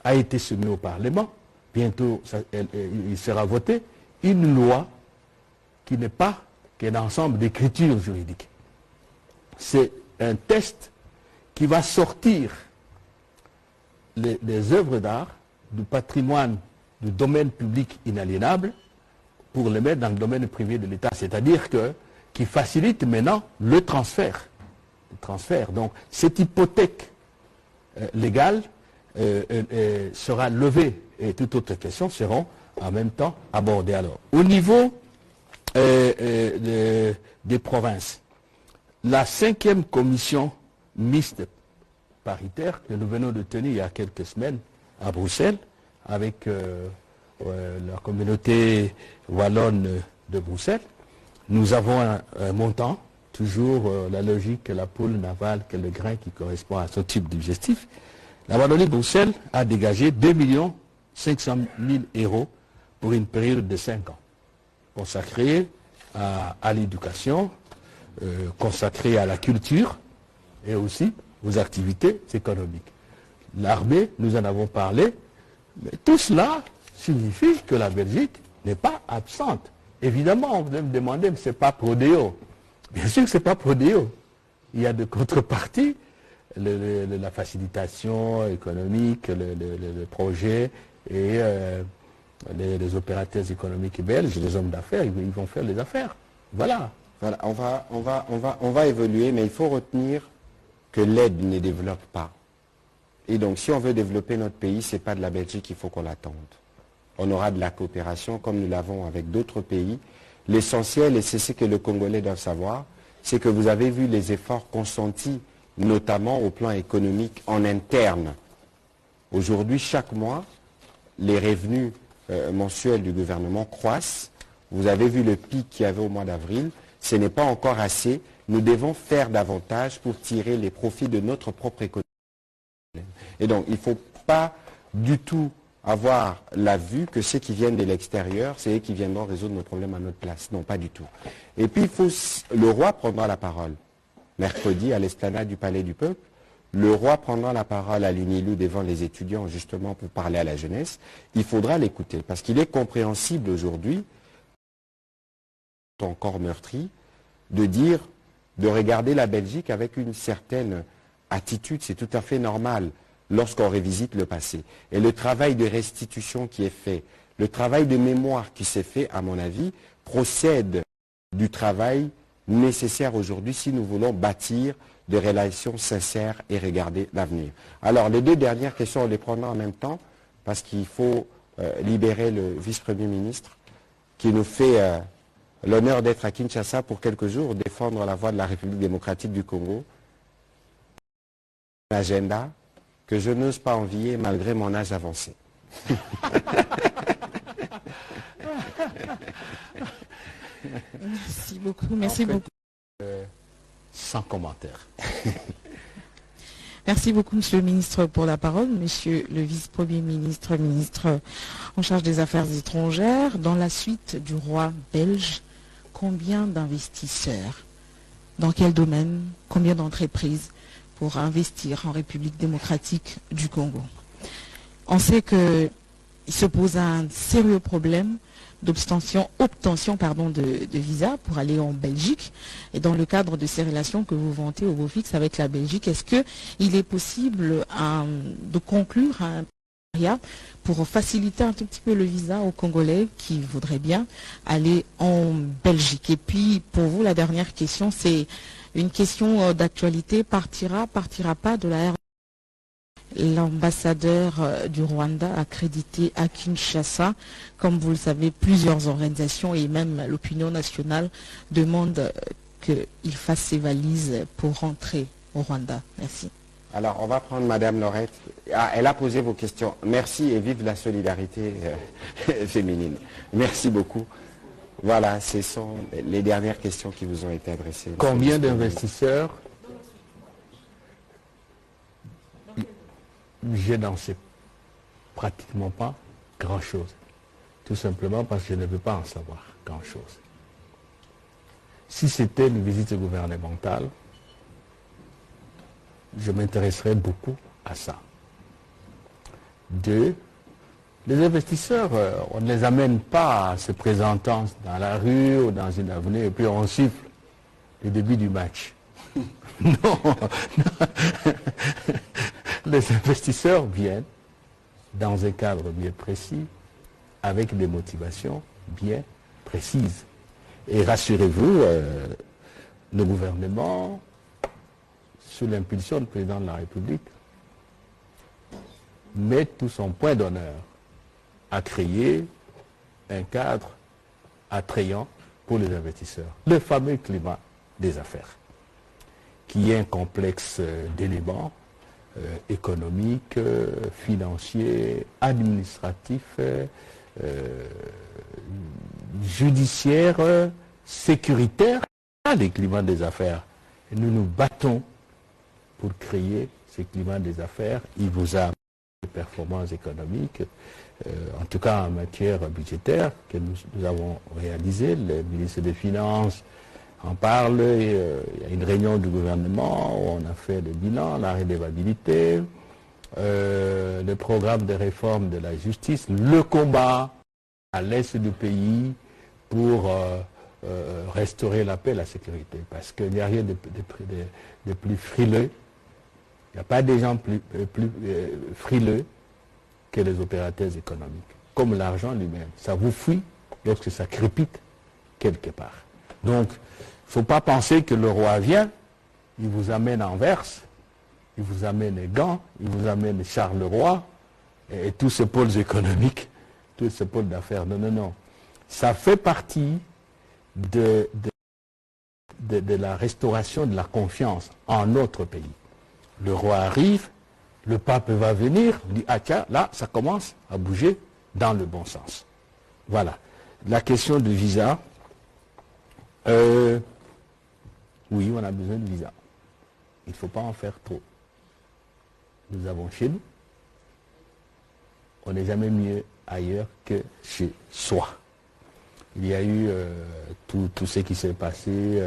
a été soumis au Parlement, bientôt il sera voté, une loi qui n'est pas qu'un ensemble d'écritures juridiques. C'est un test qui va sortir les œuvres d'art du patrimoine du domaine public inaliénable pour les mettre dans le domaine privé de l'État, c'est-à-dire qui facilite maintenant le transfert. Donc cette hypothèque légale sera levée et toutes autres questions seront en même temps abordées. Alors, au niveau des provinces, la 5e commission mixte paritaire que nous venons de tenir il y a quelques semaines à Bruxelles avec la communauté wallonne de Bruxelles, nous avons un montant, toujours la logique que la poule n'avale que le grain qui correspond à son type digestif. La Wallonie-Bruxelles a dégagé 2 500 000 euros pour une période de 5 ans, consacrée à l'éducation, consacrée à la culture et aussi aux activités économiques. L'armée, nous en avons parlé, mais tout cela signifie que la Belgique n'est pas absente. Évidemment, on va me demander, mais ce n'est pas Prodeo. Bien sûr que ce n'est pas Prodeo. Il y a de contreparties, la facilitation économique, le projet et les opérateurs économiques belges, les hommes d'affaires, ils vont faire les affaires. Voilà. Voilà, on va évoluer, mais il faut retenir que l'aide ne développe pas. Et donc, si on veut développer notre pays, ce n'est pas de la Belgique qu'il faut qu'on l'attende. On aura de la coopération, comme nous l'avons avec d'autres pays. L'essentiel, et c'est ce que les Congolais doivent savoir, c'est que vous avez vu les efforts consentis, notamment au plan économique en interne. Aujourd'hui, chaque mois, les revenus mensuels du gouvernement croissent. Vous avez vu le pic qu'il y avait au mois d'avril. Ce n'est pas encore assez. Nous devons faire davantage pour tirer les profits de notre propre économie. Et donc, il ne faut pas du tout avoir la vue que ceux qui viennent de l'extérieur, c'est eux qui viendront résoudre nos problèmes à notre place. Non, pas du tout. Et puis, le roi prendra la parole. Mercredi, à l'esplanade du Palais du Peuple, le roi prendra la parole à l'UNILU devant les étudiants, justement, pour parler à la jeunesse. Il faudra l'écouter, parce qu'il est compréhensible aujourd'hui, encore meurtri, de regarder la Belgique avec une certaine attitude. C'est tout à fait normal lorsqu'on revisite le passé. Et le travail de restitution qui est fait, le travail de mémoire qui s'est fait, à mon avis, procède du travail nécessaire aujourd'hui si nous voulons bâtir des relations sincères et regarder l'avenir. Alors, les deux dernières questions, on les prendra en même temps, parce qu'il faut libérer le vice-premier ministre qui nous fait l'honneur d'être à Kinshasa pour quelques jours, défendre la voix de la République démocratique du Congo. Un agenda que je n'ose pas envier malgré mon âge avancé. Merci beaucoup, merci beaucoup. Sans commentaire. Merci beaucoup, Monsieur le ministre, pour la parole. Monsieur le vice-premier ministre, ministre en charge des Affaires étrangères, dans la suite du roi belge, combien d'investisseurs, dans quel domaine, combien d'entreprises pour investir en République démocratique du Congo? On sait qu'il se pose un sérieux problème d'obtention de visa pour aller en Belgique. Et dans le cadre de ces relations que vous vantez au beau fixe avec la Belgique, est-ce qu'il est possible de conclure un partenariat pour faciliter un tout petit peu le visa aux Congolais qui voudraient bien aller en Belgique? Et puis, pour vous, la dernière question, c'est une question d'actualité. Partira pas de la RDC? L'ambassadeur du Rwanda accrédité à Kinshasa, comme vous le savez, plusieurs organisations et même l'opinion nationale demandent qu'il fasse ses valises pour rentrer au Rwanda. Merci. Alors, on va prendre Madame Laurette. Ah, elle a posé vos questions. Merci et vive la solidarité féminine. Merci beaucoup. Voilà, ce sont les dernières questions qui vous ont été adressées. Combien d'investisseurs? Je n'en sais pratiquement pas grand-chose. Tout simplement parce que je ne veux pas en savoir grand-chose. Si c'était une visite gouvernementale, je m'intéresserais beaucoup à ça. Deux, les investisseurs, on ne les amène pas en se présentant dans la rue ou dans une avenue et puis on siffle le début du match. Non. Les investisseurs viennent dans un cadre bien précis, avec des motivations bien précises. Et rassurez-vous, le gouvernement, sous l'impulsion du président de la République, met tout son point d'honneur à créer un cadre attrayant pour les investisseurs. Le fameux climat des affaires, qui est un complexe d'éléments économiques, financiers, administratifs, judiciaires, sécuritaires, des climats des affaires. Et nous nous battons pour créer ce climat des affaires. Il vous a des performances économiques, en tout cas en matière budgétaire, que nous avons réalisé. Le ministre des Finances en parle, il y a une réunion du gouvernement où on a fait le bilan, la redevabilité, le programme de réforme de la justice, le combat à l'est du pays pour restaurer la paix et la sécurité. Parce qu'il n'y a rien de plus frileux, il n'y a pas des gens plus frileux que les opérateurs économiques. Comme l'argent lui-même, ça vous fuit lorsque ça crépite quelque part. Donc, il ne faut pas penser que le roi vient, il vous amène Anvers, il vous amène Gand, il vous amène Charleroi, et tous ces pôles économiques, tous ces pôles d'affaires. Non, non, non. Ça fait partie de la restauration de la confiance en notre pays. Le roi arrive, le pape va venir, dit ah tiens, là ça commence à bouger dans le bon sens. Voilà. La question du visa, oui, on a besoin de visa. Il ne faut pas en faire trop. Nous avons chez nous, on n'est jamais mieux ailleurs que chez soi. Il y a eu tout ce qui s'est passé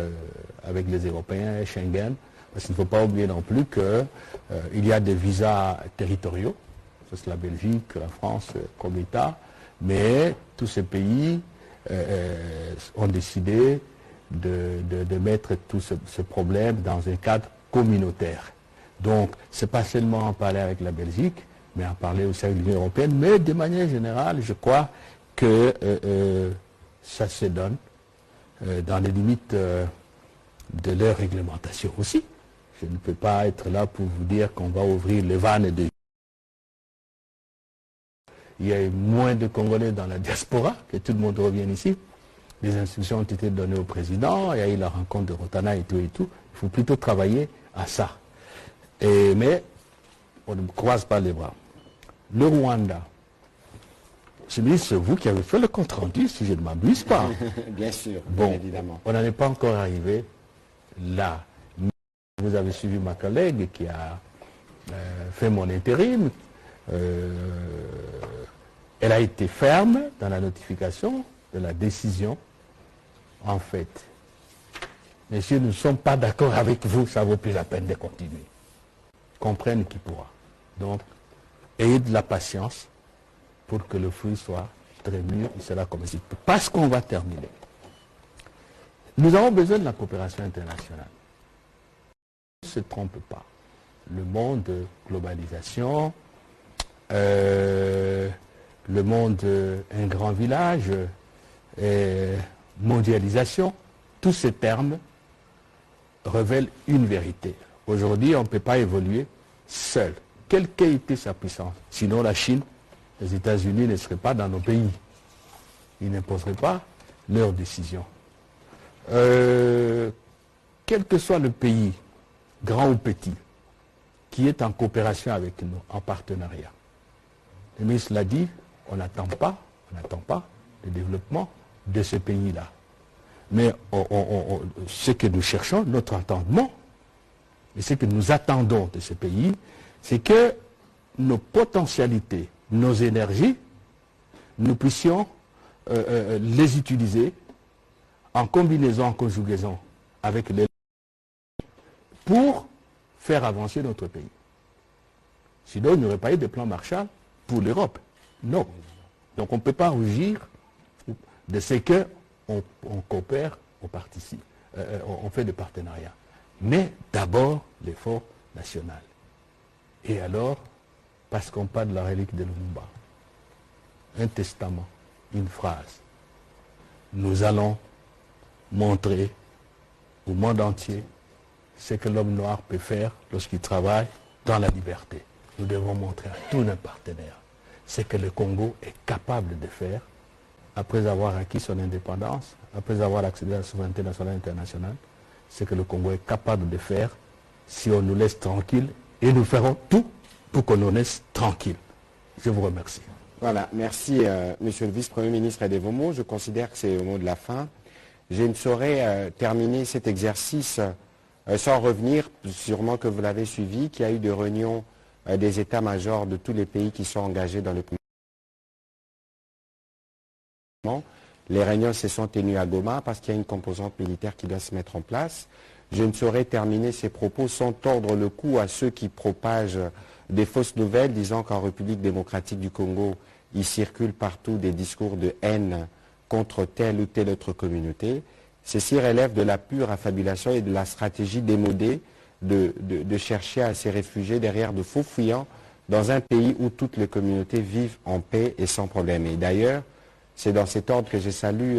avec les Européens, Schengen, parce qu'il ne faut pas oublier non plus qu'il y a des visas territoriaux, c'est la Belgique, la France comme État, mais tous ces pays ont décidé de mettre tout ce problème dans un cadre communautaire. Donc, ce n'est pas seulement en parler avec la Belgique, mais en parler aussi avec l'Union européenne, mais de manière générale, je crois que ça se donne dans les limites de leur réglementation aussi. Je ne peux pas être là pour vous dire qu'on va ouvrir les vannes de... Il y a eu moins de Congolais dans la diaspora, que tout le monde revienne ici. Les instructions ont été données au président, il y a eu la rencontre de Rotana et tout et tout. Il faut plutôt travailler à ça. Mais on ne croise pas les bras. Le Rwanda, c'est vous qui avez fait le compte rendu, si je ne m'abuse pas. Bien sûr, bon, bien évidemment. On n'en est pas encore arrivé là. Vous avez suivi ma collègue qui a fait mon intérim. Elle a été ferme dans la notification de la décision. En fait, messieurs, nous ne sommes pas d'accord avec vous, ça vaut plus la peine de continuer. Comprenne qui pourra. Donc, ayez de la patience pour que le fruit soit très mûr, il sera comme il peut. Parce qu'on va terminer. Nous avons besoin de la coopération internationale. Ne se trompe pas. Le monde de globalisation, le monde un grand village, mondialisation, tous ces termes révèlent une vérité. Aujourd'hui, on ne peut pas évoluer seul. Quelle qu'ait été sa puissance. Sinon, la Chine, les États-Unis ne seraient pas dans nos pays. Ils n'imposeraient pas leurs décisions. Quel que soit le pays, grand ou petit, qui est en coopération avec nous, en partenariat. Le ministre l'a dit, on n'attend pas le développement de ce pays-là. Mais ce que nous cherchons, notre entendement, et ce que nous attendons de ce pays, c'est que nos potentialités, nos énergies, nous puissions les utiliser en combinaison, en conjugaison avec les pour faire avancer notre pays. Sinon, il n'y aurait pas eu de plan Marshall pour l'Europe. Non. Donc on ne peut pas rougir de ce qu'on coopère, on participe, on fait des partenariats. Mais d'abord, l'effort national. Et alors, parce qu'on parle de la relique de Lumumba, un testament, une phrase, nous allons montrer au monde entier ce que l'homme noir peut faire lorsqu'il travaille dans la liberté. Nous devons montrer à tous nos partenaires ce que le Congo est capable de faire après avoir acquis son indépendance, après avoir accédé à la souveraineté nationale et internationale, ce que le Congo est capable de faire si on nous laisse tranquilles, et nous ferons tout pour qu'on nous laisse tranquilles. Je vous remercie. Voilà, merci Monsieur le Vice-Premier ministre Adevomo. Je considère que c'est au mot de la fin. Je ne saurais terminer cet exercice sans revenir, sûrement que vous l'avez suivi, qu'il y a eu des réunions des états-majors de tous les pays qui sont engagés dans le plan. Les réunions se sont tenues à Goma parce qu'il y a une composante militaire qui doit se mettre en place. Je ne saurais terminer ces propos sans tordre le cou à ceux qui propagent des fausses nouvelles disant qu'en République démocratique du Congo, il circule partout des discours de haine contre telle ou telle autre communauté. Ceci relève de la pure affabulation et de la stratégie démodée de chercher à se réfugier derrière de faux fuyants dans un pays où toutes les communautés vivent en paix et sans problème. Et d'ailleurs, c'est dans cet ordre que je salue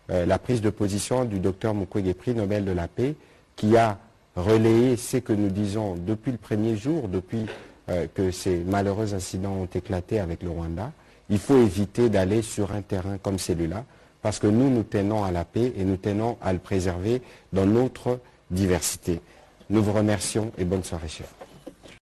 la prise de position du docteur Mukwege, prix Nobel de la paix, qui a relayé ce que nous disons depuis le premier jour, depuis que ces malheureux incidents ont éclaté avec le Rwanda. Il faut éviter d'aller sur un terrain comme celui-là, parce que nous tenons à la paix et nous tenons à le préserver dans notre diversité. Nous vous remercions et bonne soirée, chers.